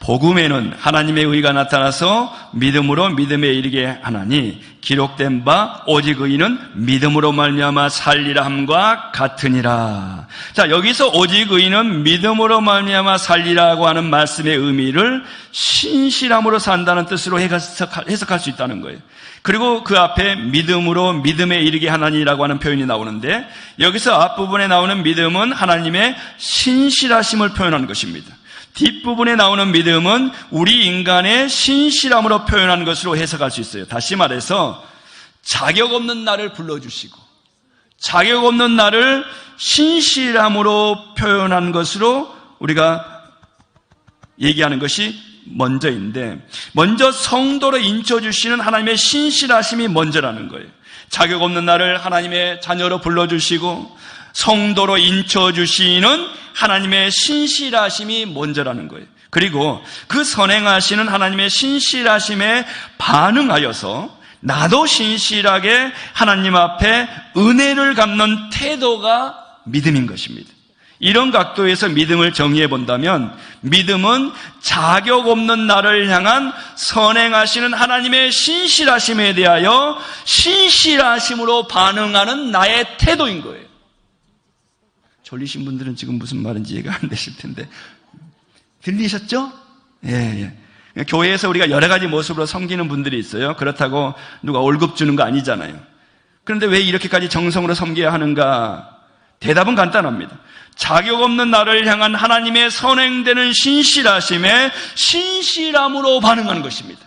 복음에는 하나님의 의가 나타나서 믿음으로 믿음에 이르게 하나니 기록된 바 오직 의인은 믿음으로 말미암아 살리라 함과 같으니라. 자, 여기서 오직 의인은 믿음으로 말미암아 살리라고 하는 말씀의 의미를 신실함으로 산다는 뜻으로 해석할 수 있다는 거예요. 그리고 그 앞에 믿음으로 믿음에 이르게 하나니라고 하는 표현이 나오는데 여기서 앞부분에 나오는 믿음은 하나님의 신실하심을 표현하는 것입니다. 뒷부분에 나오는 믿음은 우리 인간의 신실함으로 표현한 것으로 해석할 수 있어요. 다시 말해서 자격 없는 나를 불러주시고 자격 없는 나를 신실함으로 표현한 것으로 우리가 얘기하는 것이 먼저인데, 먼저 성도로 인쳐주시는 하나님의 신실하심이 먼저라는 거예요. 자격 없는 나를 하나님의 자녀로 불러주시고 성도로 인쳐주시는 하나님의 신실하심이 먼저라는 거예요. 그리고 그 선행하시는 하나님의 신실하심에 반응하여서 나도 신실하게 하나님 앞에 은혜를 갚는 태도가 믿음인 것입니다. 이런 각도에서 믿음을 정의해 본다면 믿음은 자격 없는 나를 향한 선행하시는 하나님의 신실하심에 대하여 신실하심으로 반응하는 나의 태도인 거예요. 졸리신 분들은 지금 무슨 말인지 이해가 안 되실 텐데 들리셨죠? 예. 교회에서 우리가 여러 가지 모습으로 섬기는 분들이 있어요. 그렇다고 누가 월급 주는 거 아니잖아요. 그런데 왜 이렇게까지 정성으로 섬겨야 하는가? 대답은 간단합니다. 자격 없는 나를 향한 하나님의 선행되는 신실하심에 신실함으로 반응하는 것입니다.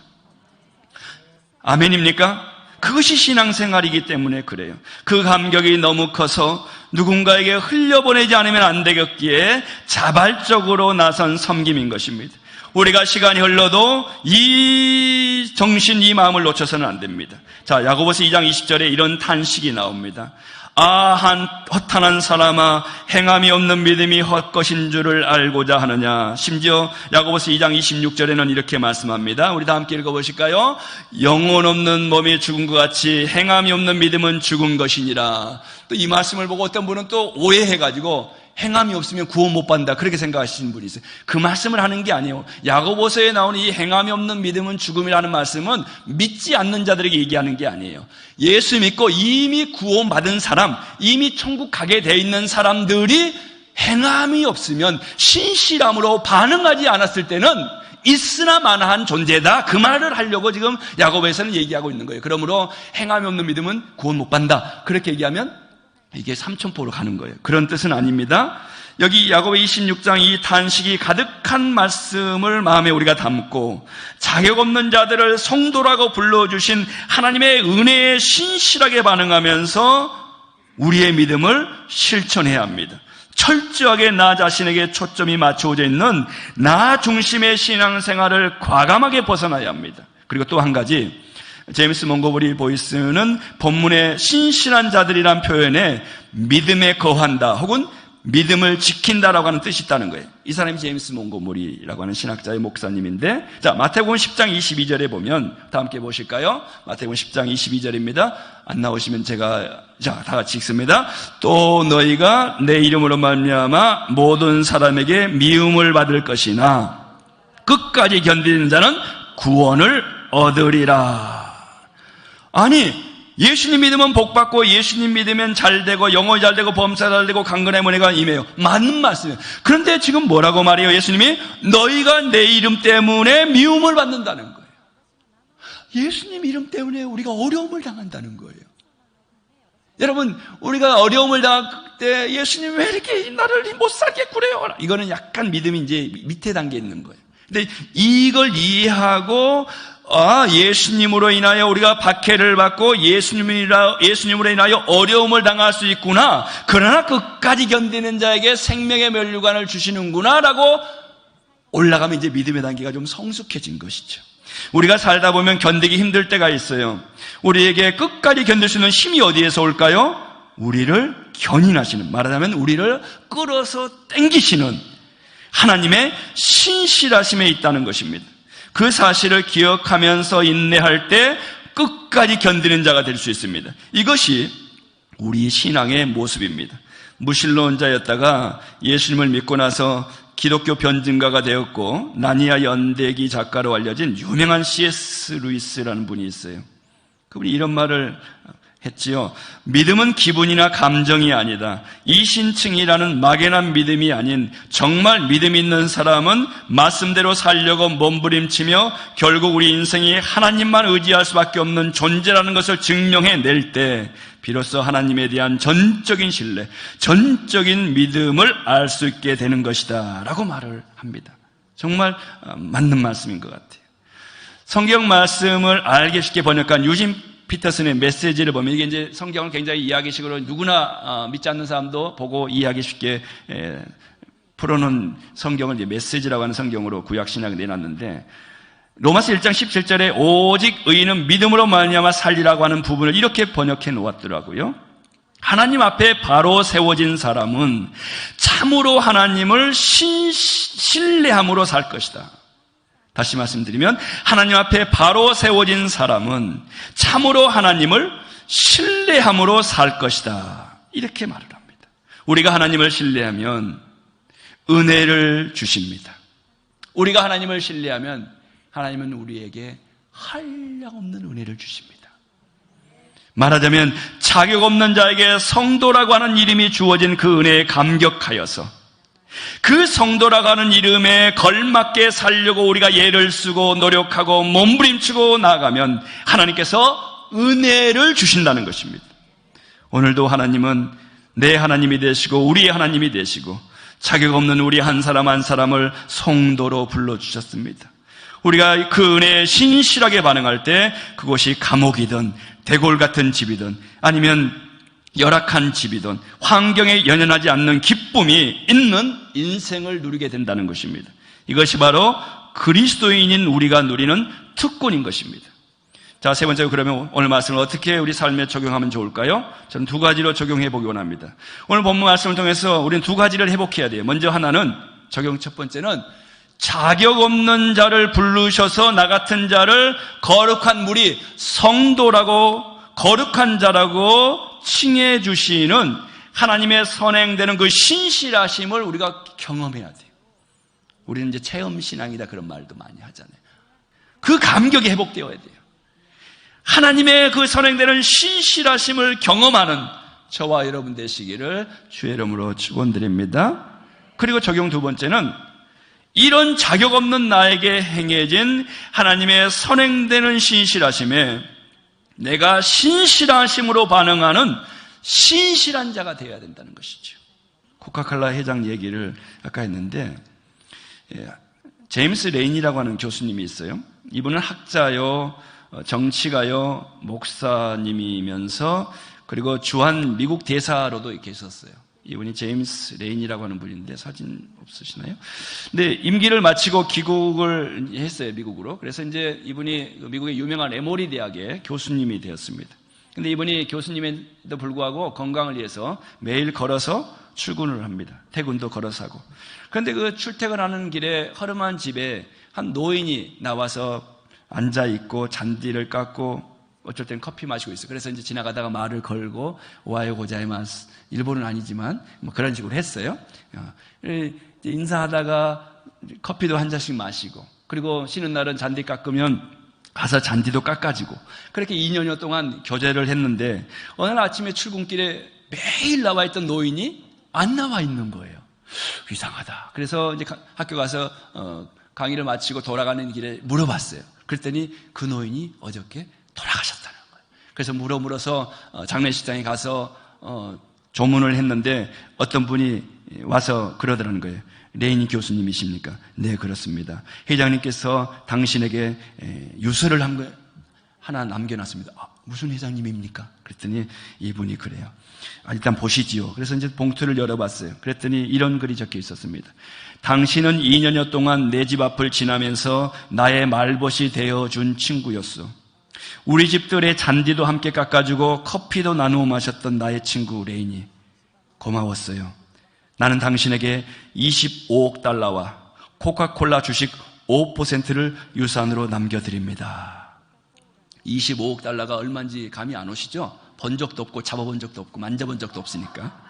아멘입니까? 그것이 신앙생활이기 때문에 그래요. 그 감격이 너무 커서 누군가에게 흘려보내지 않으면 안 되겠기에 자발적으로 나선 섬김인 것입니다. 우리가 시간이 흘러도 이 정신, 이 마음을 놓쳐서는 안 됩니다. 자, 야고보서 2장 20절에 이런 탄식이 나옵니다. 한 허탄한 사람아, 행함이 없는 믿음이 헛것인 줄을 알고자 하느냐. 심지어 야고보서 2장 26절에는 이렇게 말씀합니다. 우리 다 함께 읽어보실까요? 영혼 없는 몸이 죽은 것 같이 행함이 없는 믿음은 죽은 것이니라. 또 이 말씀을 보고 어떤 분은 또 오해해가지고 행함이 없으면 구원 못 받는다, 그렇게 생각하시는 분이 있어요. 그 말씀을 하는 게 아니에요. 야고보서에 나오는 이 행함이 없는 믿음은 죽음이라는 말씀은 믿지 않는 자들에게 얘기하는 게 아니에요. 예수 믿고 이미 구원받은 사람, 이미 천국 가게 돼 있는 사람들이 행함이 없으면 신실함으로 반응하지 않았을 때는 있으나 마나한 존재다, 그 말을 하려고 지금 야고보에서는 얘기하고 있는 거예요. 그러므로 행함이 없는 믿음은 구원 못 받는다, 그렇게 얘기하면 이게 삼천포로 가는 거예요. 그런 뜻은 아닙니다. 여기 야고보 26장 이 탄식이 가득한 말씀을 마음에 우리가 담고 자격 없는 자들을 성도라고 불러주신 하나님의 은혜에 신실하게 반응하면서 우리의 믿음을 실천해야 합니다. 철저하게 나 자신에게 초점이 맞춰져 있는 나 중심의 신앙생활을 과감하게 벗어나야 합니다. 그리고 또 한 가지, 제임스 몽고버리 보이스는 본문의 신실한 자들이란 표현에 믿음에 거한다 혹은 믿음을 지킨다라고 하는 뜻이 있다는 거예요. 이 사람이 제임스 몽고버리라고 하는 신학자의 목사님인데, 자, 마태복음 10장 22절에 보면 다 함께 보실까요? 마태복음 10장 22절입니다. 안 나오시면 제가 다 같이 읽습니다. 또 너희가 내 이름으로 말미암아 모든 사람에게 미움을 받을 것이나 끝까지 견디는 자는 구원을 얻으리라. 아니, 예수님 믿으면 복받고 예수님 믿으면 잘되고 영혼이 잘되고 범사 잘되고 강건의 은혜가 임해요. 맞는 말씀이에요. 그런데 지금 뭐라고 말해요? 예수님이 너희가 내 이름 때문에 미움을 받는다는 거예요. 예수님 이름 때문에 우리가 어려움을 당한다는 거예요. 여러분, 우리가 어려움을 당할 때 예수님 왜 이렇게 나를 못 살게 구래요? 이거는 약간 믿음이 이제 밑에 단계에 있는 거예요. 근데 이걸 이해하고 예수님으로 인하여 우리가 박해를 받고 예수님으로 인하여 어려움을 당할 수 있구나, 그러나 끝까지 견디는 자에게 생명의 면류관을 주시는구나 라고 올라가면 이제 믿음의 단계가 좀 성숙해진 것이죠. 우리가 살다 보면 견디기 힘들 때가 있어요. 우리에게 끝까지 견딜 수 있는 힘이 어디에서 올까요? 우리를 견인하시는, 말하자면 우리를 끌어서 당기시는 하나님의 신실하심에 있다는 것입니다. 그 사실을 기억하면서 인내할 때 끝까지 견디는 자가 될 수 있습니다. 이것이 우리 신앙의 모습입니다. 무신론자였다가 예수님을 믿고 나서 기독교 변증가가 되었고 나니아 연대기 작가로 알려진 유명한 C.S. 루이스라는 분이 있어요. 그분이 이런 말을 했지요. 믿음은 기분이나 감정이 아니다. 이신칭이라는 막연한 믿음이 아닌 정말 믿음 있는 사람은 말씀대로 살려고 몸부림치며 결국 우리 인생이 하나님만 의지할 수밖에 없는 존재라는 것을 증명해낼 때 비로소 하나님에 대한 전적인 신뢰, 전적인 믿음을 알 수 있게 되는 것이다 라고 말을 합니다. 정말 맞는 말씀인 것 같아요. 성경 말씀을 알기 쉽게 번역한 유진 피터슨의 메시지를 보면, 이게 이제 성경을 굉장히 이해하기식으로 누구나 믿지 않는 사람도 보고 이해하기 쉽게 풀어놓은 성경을 이제 메시지라고 하는 성경으로 구약신약에 내놨는데, 로마서 1장 17절에 오직 의인은 믿음으로 말미암아 살리라고 하는 부분을 이렇게 번역해 놓았더라고요. 하나님 앞에 바로 세워진 사람은 참으로 하나님을 신뢰함으로 살 것이다. 다시 말씀드리면 하나님 앞에 바로 세워진 사람은 참으로 하나님을 신뢰함으로 살 것이다. 이렇게 말을 합니다. 우리가 하나님을 신뢰하면 은혜를 주십니다. 우리가 하나님을 신뢰하면 하나님은 우리에게 한량없는 은혜를 주십니다. 말하자면 자격 없는 자에게 성도라고 하는 이름이 주어진 그 은혜에 감격하여서 그 성도라고 하는 이름에 걸맞게 살려고 우리가 예를 쓰고 노력하고 몸부림치고 나아가면 하나님께서 은혜를 주신다는 것입니다. 오늘도 하나님은 내 하나님이 되시고 우리의 하나님이 되시고 자격 없는 우리 한 사람 한 사람을 성도로 불러주셨습니다. 우리가 그 은혜에 신실하게 반응할 때 그곳이 감옥이든 대골 같은 집이든 아니면 열악한 집이든 환경에 연연하지 않는 기쁨이 있는 인생을 누리게 된다는 것입니다. 이것이 바로 그리스도인인 우리가 누리는 특권인 것입니다. 자, 세 번째로 그러면 오늘 말씀을 어떻게 우리 삶에 적용하면 좋을까요? 저는 두 가지로 적용해 보기 원합니다. 오늘 본문 말씀을 통해서 우리는 두 가지를 회복해야 돼요. 먼저 하나는 적용 첫 번째는 자격 없는 자를 부르셔서 나 같은 자를 거룩한 무리, 성도라고 거룩한 자라고 칭해 주시는 하나님의 선행되는 그 신실하심을 우리가 경험해야 돼요. 우리는 이제 체험신앙이다 그런 말도 많이 하잖아요. 그 감격이 회복되어야 돼요. 하나님의 그 선행되는 신실하심을 경험하는 저와 여러분 되시기를 주의 이름으로 축원드립니다. 그리고 적용 두 번째는 이런 자격 없는 나에게 행해진 하나님의 선행되는 신실하심에 내가 신실하심으로 반응하는 신실한 자가 되어야 된다는 것이죠. 코카콜라 회장 얘기를 아까 했는데 제임스 레인이라고 하는 교수님이 있어요. 이분은 학자요, 정치가요, 목사님이면서 그리고 주한 미국 대사로도 이렇게 있었어요. 이분이 제임스 레인이라고 하는 분인데 사진 없으시나요? 근데 임기를 마치고 귀국을 했어요, 미국으로. 그래서 이제 이분이 미국의 유명한 에모리 대학의 교수님이 되었습니다. 근데 이분이 교수님에도 불구하고 건강을 위해서 매일 걸어서 출근을 합니다. 퇴근도 걸어서 하고. 그런데 그 출퇴근하는 길에 허름한 집에 한 노인이 나와서 앉아 있고 잔디를 깎고 어쩔 땐 커피 마시고 있어요. 그래서 이제 지나가다가 말을 걸고 오하요 고자이마스, 일본은 아니지만 뭐 그런 식으로 했어요. 인사하다가 커피도 한 잔씩 마시고, 그리고 쉬는 날은 잔디 깎으면 가서 잔디도 깎아지고, 그렇게 2년여 동안 교제를 했는데 어느 날 아침에 출근길에 매일 나와 있던 노인이 안 나와 있는 거예요. 이상하다. 그래서 이제 학교 가서 강의를 마치고 돌아가는 길에 물어봤어요. 그랬더니 그 노인이 어저께 돌아가셨다는 거예요. 그래서 물어서 장례식장에 가서 조문을 했는데 어떤 분이 와서 그러더라는 거예요. 레이니 교수님이십니까? 네, 그렇습니다. 회장님께서 당신에게 유서를 하나 남겨놨습니다. 아, 무슨 회장님입니까? 그랬더니 이분이 그래요. 일단 보시지요. 그래서 이제 봉투를 열어봤어요. 그랬더니 이런 글이 적혀 있었습니다. 당신은 2년여 동안 내 집 앞을 지나면서 나의 말벗이 되어준 친구였어. 우리 집들의 잔디도 함께 깎아주고 커피도 나누어 마셨던 나의 친구 레인이 고마웠어요. 나는 당신에게 25억 달러와 코카콜라 주식 5%를 유산으로 남겨드립니다. 25억 달러가 얼마인지 감이 안 오시죠? 번 적도 없고 잡아본 적도 없고 만져본 적도 없으니까.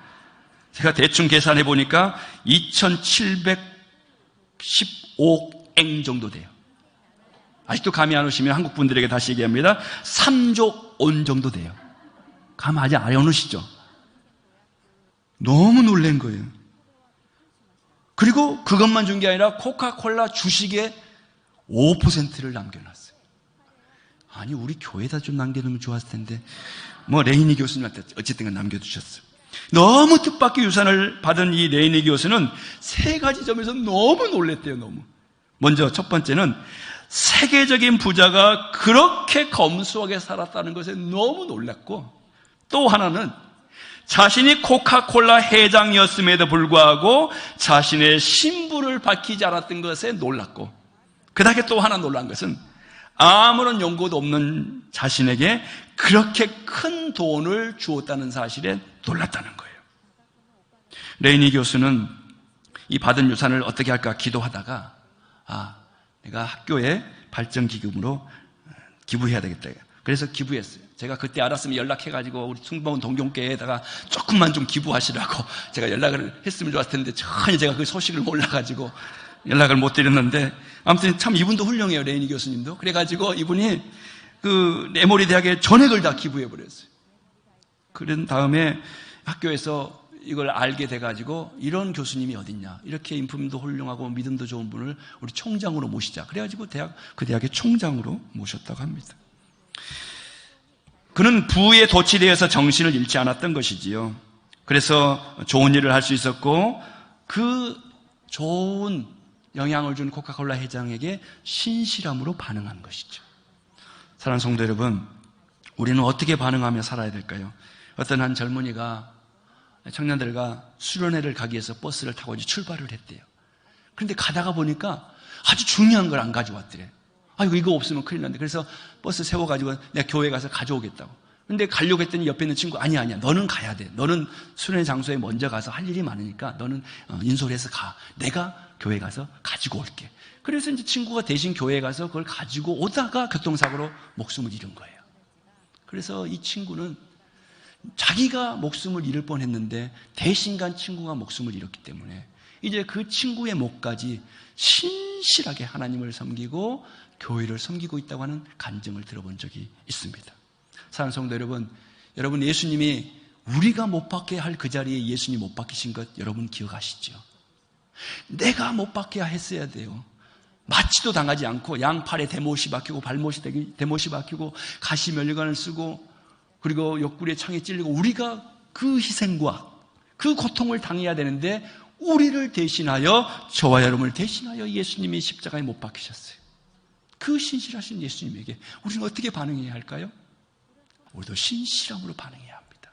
제가 대충 계산해 보니까 2,715억 정도 돼요. 아직도 감이 안 오시면 한국 분들에게 다시 얘기합니다. 3조 원 정도 돼요. 감 아직 안 오시죠? 너무 놀란 거예요. 그리고 그것만 준 게 아니라 코카콜라 주식의 5%를 남겨놨어요. 아니, 우리 교회에다 좀 남겨놓으면 좋았을 텐데 뭐 레이니 교수님한테 어쨌든 남겨두셨어요. 너무 뜻밖의 유산을 받은 이 레이니 교수는 세 가지 점에서 너무 놀랬대요. 너무. 먼저 첫 번째는 세계적인 부자가 그렇게 검소하게 살았다는 것에 너무 놀랐고, 또 하나는 자신이 코카콜라 회장이었음에도 불구하고 자신의 신분을 밝히지 않았던 것에 놀랐고, 그 다음에 또 하나 놀란 것은 아무런 연고도 없는 자신에게 그렇게 큰 돈을 주었다는 사실에 놀랐다는 거예요. 레이니 교수는 이 받은 유산을 어떻게 할까 기도하다가 내가 학교에 발전기금으로 기부해야 되겠다. 그래서 기부했어요. 제가 그때 알았으면 연락해가지고 우리 충북 동경교회에다가 조금만 좀 기부하시라고 제가 연락을 했으면 좋았을 텐데 전혀 제가 그 소식을 몰라가지고 연락을 못 드렸는데, 아무튼 참 이분도 훌륭해요. 레이니 교수님도. 그래가지고 이분이 그 에모리 대학에 전액을 다 기부해버렸어요. 그런 다음에 학교에서 이걸 알게 돼가지고 이런 교수님이 어딨냐, 이렇게 인품도 훌륭하고 믿음도 좋은 분을 우리 총장으로 모시자. 그래가지고 그 대학의 총장으로 모셨다고 합니다. 그는 부에 도취되어서 정신을 잃지 않았던 것이지요. 그래서 좋은 일을 할 수 있었고 그 좋은 영향을 준 코카콜라 회장에게 신실함으로 반응한 것이죠. 사랑하는 성도 여러분, 우리는 어떻게 반응하며 살아야 될까요? 어떤 한 젊은이가 청년들과 수련회를 가기 위해서 버스를 타고 이제 출발을 했대요. 그런데 가다가 보니까 아주 중요한 걸 안 가져왔더래. 아이고, 이거 없으면 큰일 난다. 그래서 버스 세워가지고 내가 교회 가서 가져오겠다고. 근데 가려고 했더니 옆에 있는 친구, 아니야, 너는 가야 돼. 너는 수련회 장소에 먼저 가서 할 일이 많으니까 너는 인솔해서 가. 내가 교회 가서 가지고 올게. 그래서 이제 친구가 대신 교회에 가서 그걸 가지고 오다가 교통사고로 목숨을 잃은 거예요. 그래서 이 친구는 자기가 목숨을 잃을 뻔했는데 대신 간 친구가 목숨을 잃었기 때문에 이제 그 친구의 목까지 신실하게 하나님을 섬기고 교회를 섬기고 있다고 하는 간증을 들어본 적이 있습니다. 사랑하는 성도 여러분, 여러분 예수님이 우리가 못 박게 할 그 자리에 예수님 못 박히신 것 여러분 기억하시죠? 내가 못 박혀야 했어야 돼요. 맞지도 당하지 않고 양팔에 대못이 박히고 발못이 대못이 박히고 가시 면류관을 쓰고 그리고 옆구리에 창에 찔리고 우리가 그 희생과 그 고통을 당해야 되는데 우리를 대신하여, 저와 여러분을 대신하여 예수님이 십자가에 못 박히셨어요. 그 신실하신 예수님에게 우리는 어떻게 반응해야 할까요? 우리도 신실함으로 반응해야 합니다.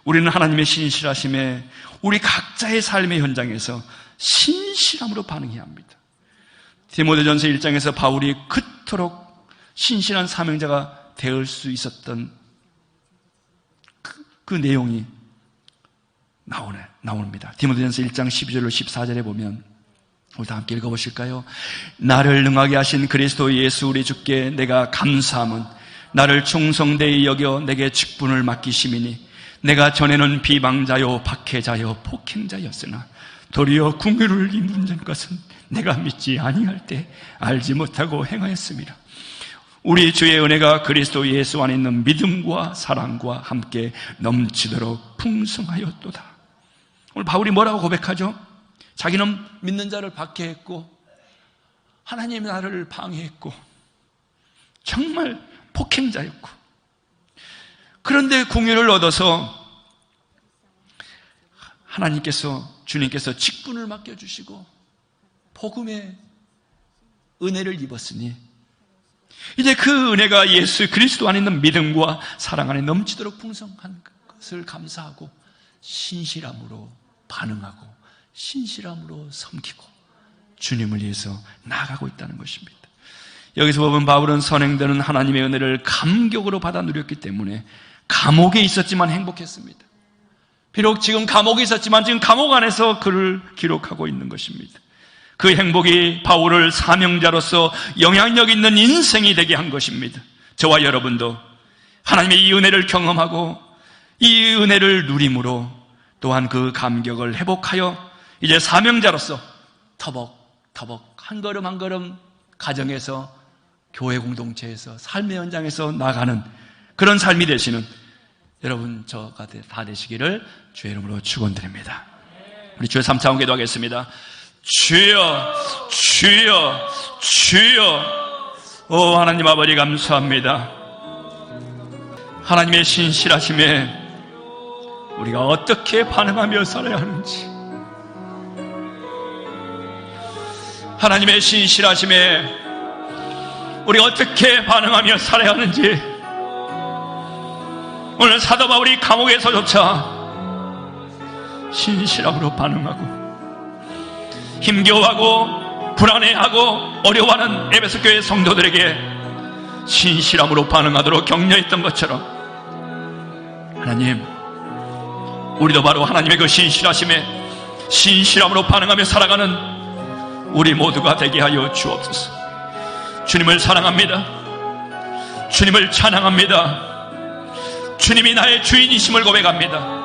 우리는 하나님의 신실하심에 우리 각자의 삶의 현장에서 신실함으로 반응해야 합니다. 디모데전서 1장에서 바울이 그토록 신실한 사명자가 되을 수 있었던 그 내용이 나옵니다. 디모데전서 1장 12절로 14절에 보면 우리 다 함께 읽어보실까요? 나를 능하게 하신 그리스도 예수 우리 주께 내가 감사함은 나를 충성되이 여겨 내게 직분을 맡기심이니 내가 전에는 비방자요 박해자요 폭행자였으나 도리어 궁유를 입는 것은 내가 믿지 아니할 때 알지 못하고 행하였습니다. 우리 주의 은혜가 그리스도 예수 안에 있는 믿음과 사랑과 함께 넘치도록 풍성하였도다. 오늘 바울이 뭐라고 고백하죠? 자기는 믿는 자를 박해했고 하나님이 나를 방해했고 정말 폭행자였고, 그런데 궁유를 얻어서 주님께서 직분을 맡겨주시고 복음의 은혜를 입었으니 이제 그 은혜가 예수 그리스도 안에 있는 믿음과 사랑 안에 넘치도록 풍성한 것을 감사하고 신실함으로 반응하고 신실함으로 섬기고 주님을 위해서 나아가고 있다는 것입니다. 여기서 보면 바울은 선행되는 하나님의 은혜를 감격으로 받아 누렸기 때문에 감옥에 있었지만 행복했습니다. 비록 지금 감옥에 있었지만 지금 감옥 안에서 글을 기록하고 있는 것입니다. 그 행복이 바울을 사명자로서 영향력 있는 인생이 되게 한 것입니다. 저와 여러분도 하나님의 이 은혜를 경험하고 이 은혜를 누림으로 또한 그 감격을 회복하여 이제 사명자로서 터벅터벅 한 걸음 한 걸음 가정에서 교회 공동체에서 삶의 현장에서 나가는 그런 삶이 되시는 여러분 저가 다 되시기를 주의 이름으로 축원드립니다. 우리 주의 3차원 기도하겠습니다. 주여 주여 주여. 오 하나님 아버지 감사합니다. 하나님의 신실하심에 우리가 어떻게 반응하며 살아야 하는지, 하나님의 신실하심에 우리가 어떻게 반응하며 살아야 하는지 오늘 사도 바울이 감옥에서조차 신실함으로 반응하고 힘겨워하고 불안해하고 어려워하는 에베소 교회 성도들에게 신실함으로 반응하도록 격려했던 것처럼 하나님, 우리도 바로 하나님의 그 신실하심에 신실함으로 반응하며 살아가는 우리 모두가 되게 하여 주옵소서. 주님을 사랑합니다. 주님을 찬양합니다. 주님이 나의 주인이심을 고백합니다.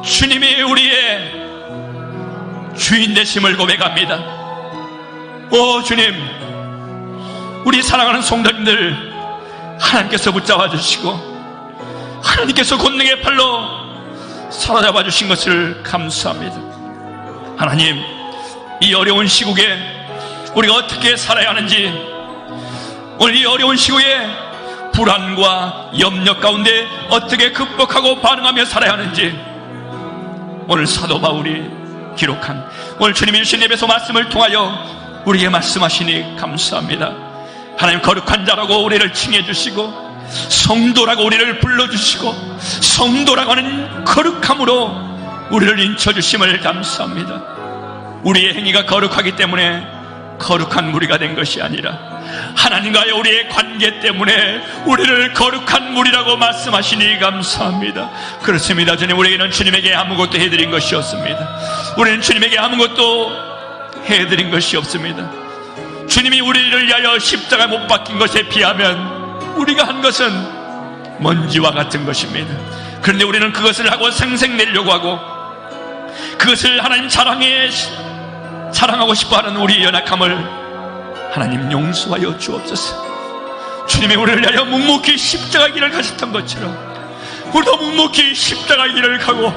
주님이 우리의 주인 되심을 고백합니다. 오 주님, 우리 사랑하는 성도님들 하나님께서 붙잡아 주시고 하나님께서 권능의 팔로 사로잡아 주신 것을 감사합니다. 하나님, 이 어려운 시국에 우리가 어떻게 살아야 하는지, 오늘 이 어려운 시국에 불안과 염려 가운데 어떻게 극복하고 반응하며 살아야 하는지 오늘 사도 바울이 기록한 오늘 주님이 주신 에베소 말씀을 통하여 우리에게 말씀하시니 감사합니다. 하나님, 거룩한 자라고 우리를 칭해 주시고 성도라고 우리를 불러주시고 성도라고 하는 거룩함으로 우리를 인쳐주심을 감사합니다. 우리의 행위가 거룩하기 때문에 거룩한 무리가 된 것이 아니라 하나님과의 우리의 관계 때문에 우리를 거룩한 무리라고 말씀하시니 감사합니다. 그렇습니다. 주님, 우리에게는 주님에게 아무것도 해드린 것이 없습니다. 우리는 주님에게 아무것도 해드린 것이 없습니다. 주님이 우리를 위하여 십자가에 못 박힌 것에 비하면 우리가 한 것은 먼지와 같은 것입니다. 그런데 우리는 그것을 하고 생색내려고 하고 그것을 하나님 자랑하고 싶어하는 우리의 연약함을 하나님 용서하여 주옵소서. 주님이 우리를 위하여 묵묵히 십자가의 길을 가셨던 것처럼 우리도 묵묵히 십자가의 길을 가고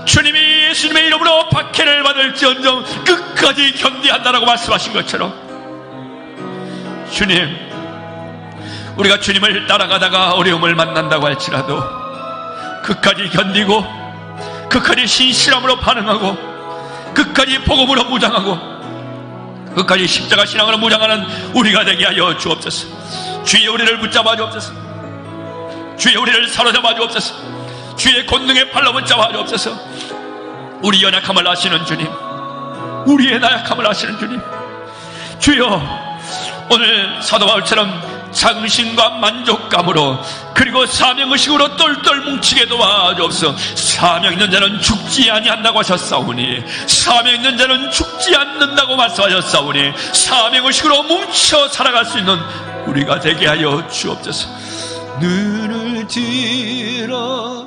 주님이 예수님의 이름으로 박해를 받을지언정 끝까지 견디한다라고 말씀하신 것처럼 주님, 우리가 주님을 따라가다가 어려움을 만난다고 할지라도 끝까지 견디고 끝까지 신실함으로 반응하고 끝까지 복음으로 무장하고 끝까지 십자가 신앙으로 무장하는 우리가 되게 하여 주옵소서. 주의 우리를 붙잡아 주옵소서. 주의 우리를 사로잡아 주옵소서. 주의 권능의 팔로 붙잡아 주옵소서. 우리 연약함을 아시는 주님, 우리의 나약함을 아시는 주님, 주여, 오늘 사도 바울처럼 자긍심과 만족감으로 그리고 사명의식으로 똘똘 뭉치게 도와주옵소서. 사명 있는 자는 죽지 아니한다고 하셨사오니 사명 있는 자는 죽지 않는다고 말씀하셨사오니 사명의식으로 뭉쳐 살아갈 수 있는 우리가 되게 하여 주옵소서. 눈을 들어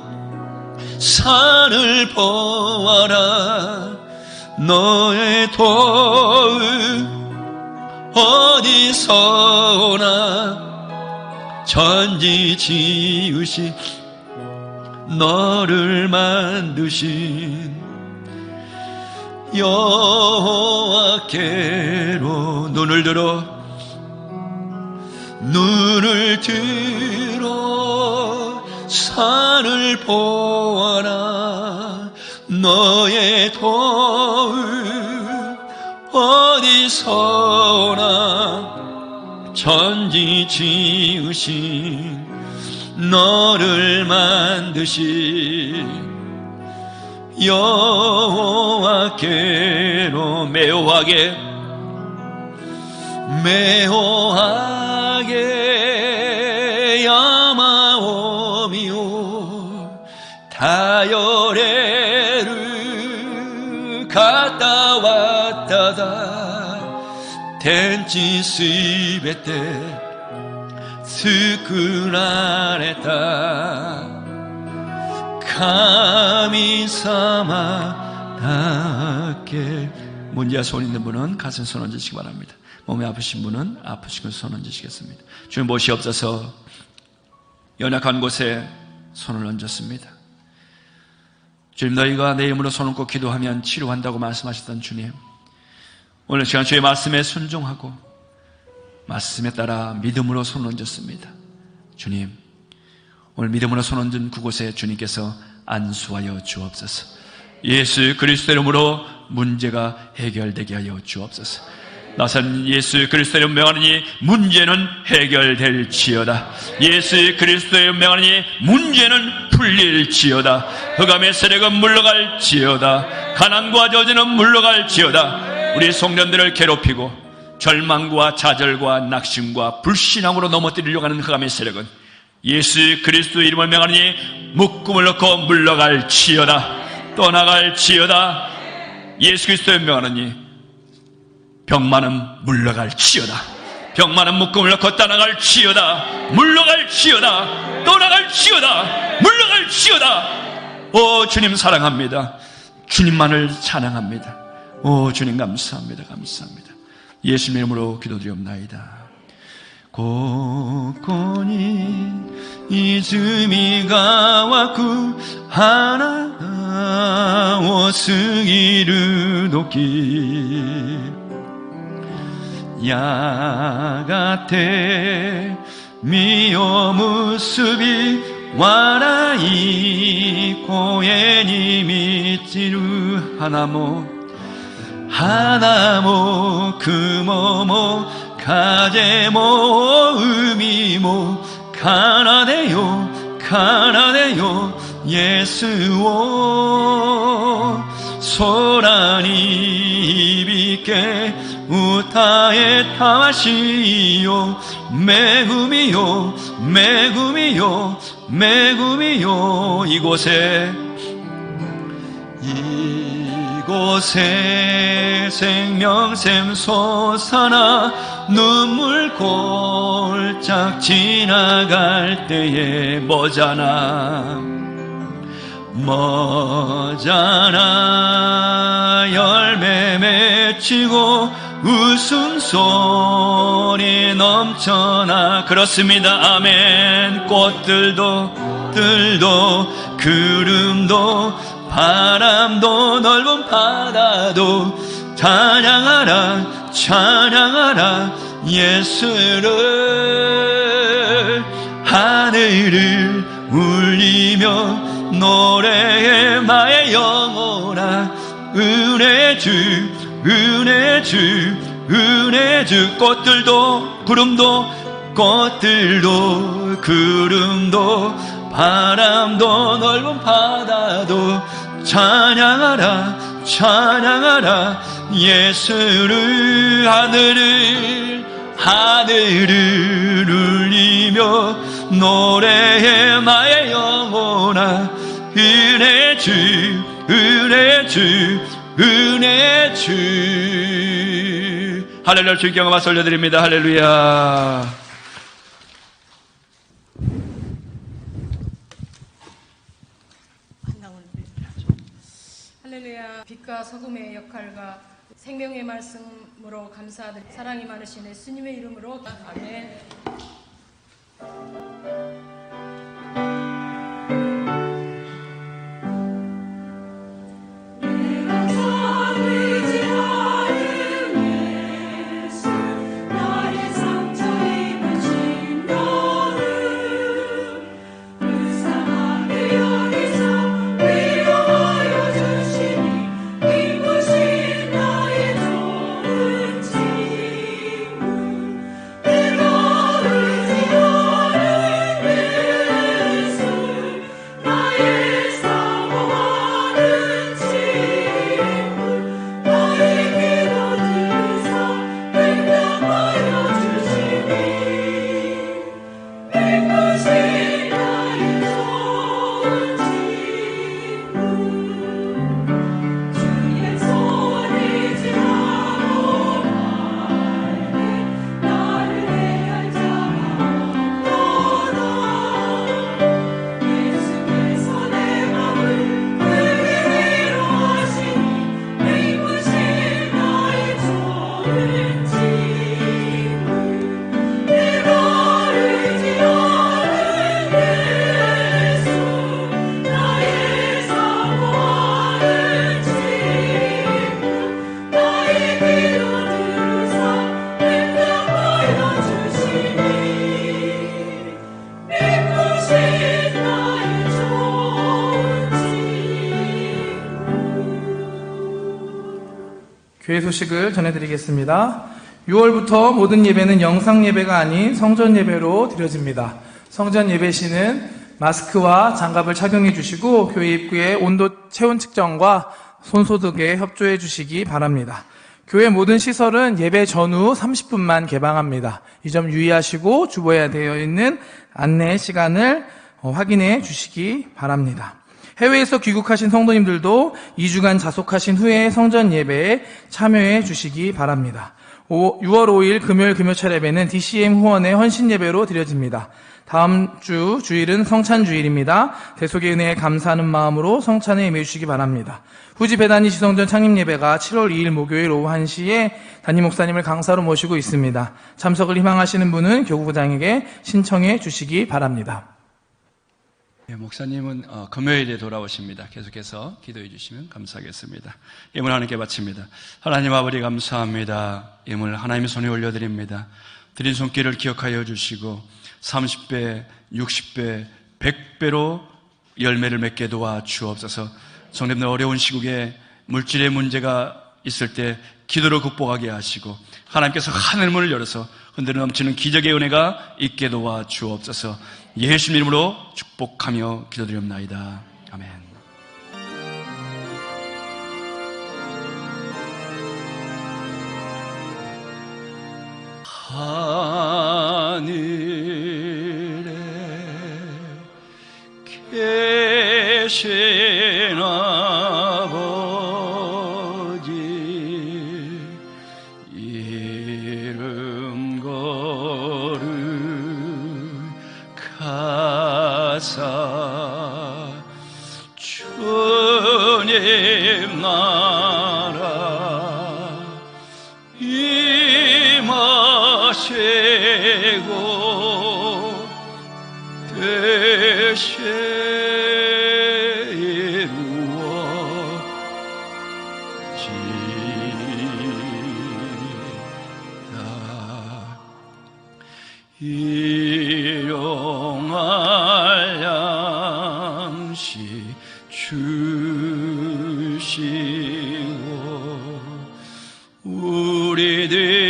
산을 보아라. 너의 도움 어디서 오나. 천지 지으신 너를 만드신 여호와께로 눈을 들어 산을 보아라. 너의 도움 어디서나. 천지 지으신 너를 만드신 여호와께로 매호하게 야마오미오 다요레를 갔다 왔다다. 텐치 스베테 스쿠라레타 카미사마 다케. 문제와 손 있는 분은 가슴 손 얹으시기 바랍니다. 몸이 아프신 분은 아프신 손 얹으시겠습니다. 주님, 못이 없어서 연약한 곳에 손을 얹었습니다. 주님, 너희가 내 이름으로 손을 얹고 기도하면 치료한다고 말씀하셨던 주님, 오늘 시간 주의 말씀에 순종하고 말씀에 따라 믿음으로 손을 얹었습니다. 주님, 오늘 믿음으로 손 얹은 그곳에 주님께서 안수하여 주옵소서. 예수 그리스도 이름으로 문제가 해결되게 하여 주옵소서. 나선 예수 그리스도의 명하니 문제는 해결될지어다. 예수 그리스도의 명하니 문제는 풀릴지어다. 흑암의 세력은 물러갈지어다. 가난과 저주는 물러갈지어다. 우리 성전들을 괴롭히고 절망과 좌절과 낙심과 불신앙으로 넘어뜨리려고 하는 흑암의 세력은 예수 그리스도 이름을 명하니 묶음을 넣고 물러갈 지어다. 떠나갈 지어다. 예수 그리스도의 명하니 병만은 물러갈 지어다. 병만은 묶음을 넣고 떠나갈 지어다. 물러갈 지어다. 떠나갈 지어다. 물러갈 지어다. 오 주님 사랑합니다. 주님만을 찬양합니다. 오 주님 감사합니다. 감사합니다. 예수님의 이름으로 기도드리옵나이다. 고코니 이즈미가 와쿠 하나 오스기르 도끼 야가테 미오 무스비 와라이 고에니 미치루 하나모 그모모 가제모 의미모 가나데요 예수오 소란이 비게 우타에 타마시요 메구미요 이곳에 생명샘 솟아나 눈물 골짝 지나갈 때에 뭐잖아 열매 맺히고 웃음소리 넘쳐나 그렇습니다. 아멘. 꽃들도 구름도 바람도 넓은 바다도 찬양하라 예수를 하늘을 울리며 노래해 나의 영혼아 은혜 주 꽃들도 구름도 바람도 넓은 바다도 찬양하라 예수를 하늘을 울리며 노래해 나의 영혼아 은혜 주 할렐루야 주께 영광 박수 올려드립니다. 할렐루야. 할렐루야. 빛과 소금의 역할과 생명의 말씀으로 감사드리 사랑이 많으신 예수님의 이름으로 아멘. 교회 소식을 전해드리겠습니다. 6월부터 모든 예배는 영상 예배가 아닌 성전 예배로 드려집니다. 성전 예배 시는 마스크와 장갑을 착용해 주시고 교회 입구에 온도 체온 측정과 손소독에 협조해 주시기 바랍니다. 교회 모든 시설은 예배 전후 30분만 개방합니다. 이 점 유의하시고 주보에 되어 있는 안내 시간을 확인해 주시기 바랍니다. 해외에서 귀국하신 성도님들도 2주간 자속하신 후에 성전 예배에 참여해 주시기 바랍니다. 6월 5일 금요일 금요철 예배는 DCM 후원의 헌신 예배로 드려집니다. 다음 주 주일은 성찬주일입니다. 대속의 은혜에 감사하는 마음으로 성찬에 임해 주시기 바랍니다. 후지 배단위 지성전 창립 예배가 7월 2일 목요일 오후 1시에 담임 목사님을 강사로 모시고 있습니다. 참석을 희망하시는 분은 교구부장에게 신청해 주시기 바랍니다. 목사님은 금요일에 돌아오십니다. 계속해서 기도해 주시면 감사하겠습니다. 예물 하나님께 바칩니다. 하나님 아버지 감사합니다. 예물 하나님의 손에 올려드립니다. 드린 손길을 기억하여 주시고 30배, 60배, 100배로 열매를 맺게 도와 주옵소서. 성도님들 어려운 시국에 물질의 문제가 있을 때 기도로 극복하게 하시고 하나님께서 하늘문을 열어서 흔들어 넘치는 기적의 은혜가 있게 도와 주옵소서. 예수님 이름으로 축복하며 기도드리옵나이다. 아멘. 하늘에 계신 아버지 이름 거룩하사 주님 나라 임하시고 되시 일용할 양식 주시고 우리들의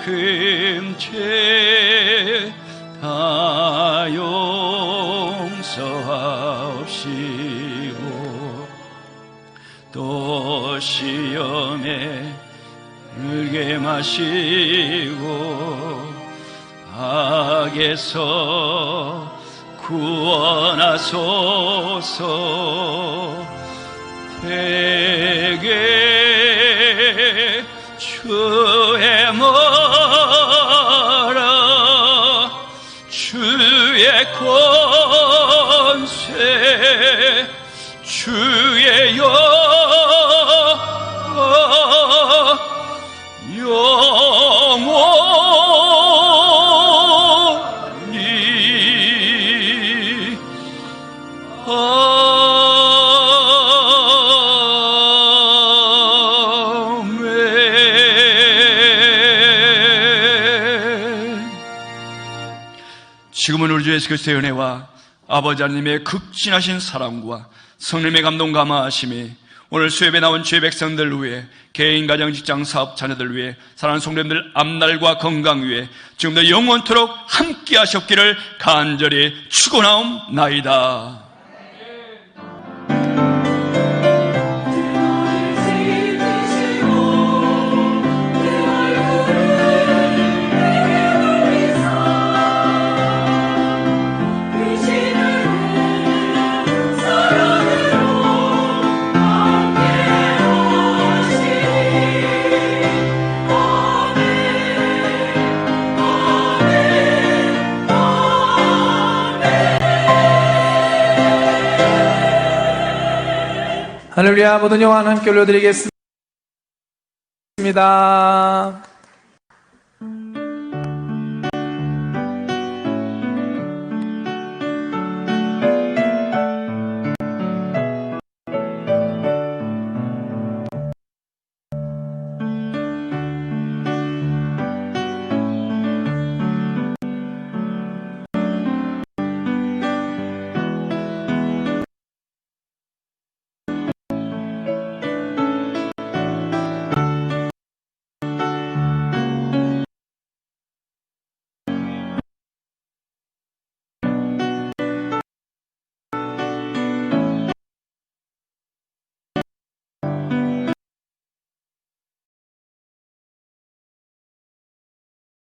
금죄 다 용서하옵시고 또 시험에 들게 마시고 악에서 구원하소서. 되게 주의 머라 주의 권세 주의 영원히 아멘. 지금은 우리 주 예수 그리스도의 은혜와 아버지 하나님의 극진하신 사랑과 성령의 감동 감화하심이 오늘 수협에 나온 주의 백성들 위해 개인, 가정, 직장, 사업, 자녀들 위해 사랑하는 성도님들 앞날과 건강 위해 지금도 영원토록 함께 하셨기를 간절히 축원하옵나이다. 할렐루야. 모든 영광 함께 올려드리겠습니다.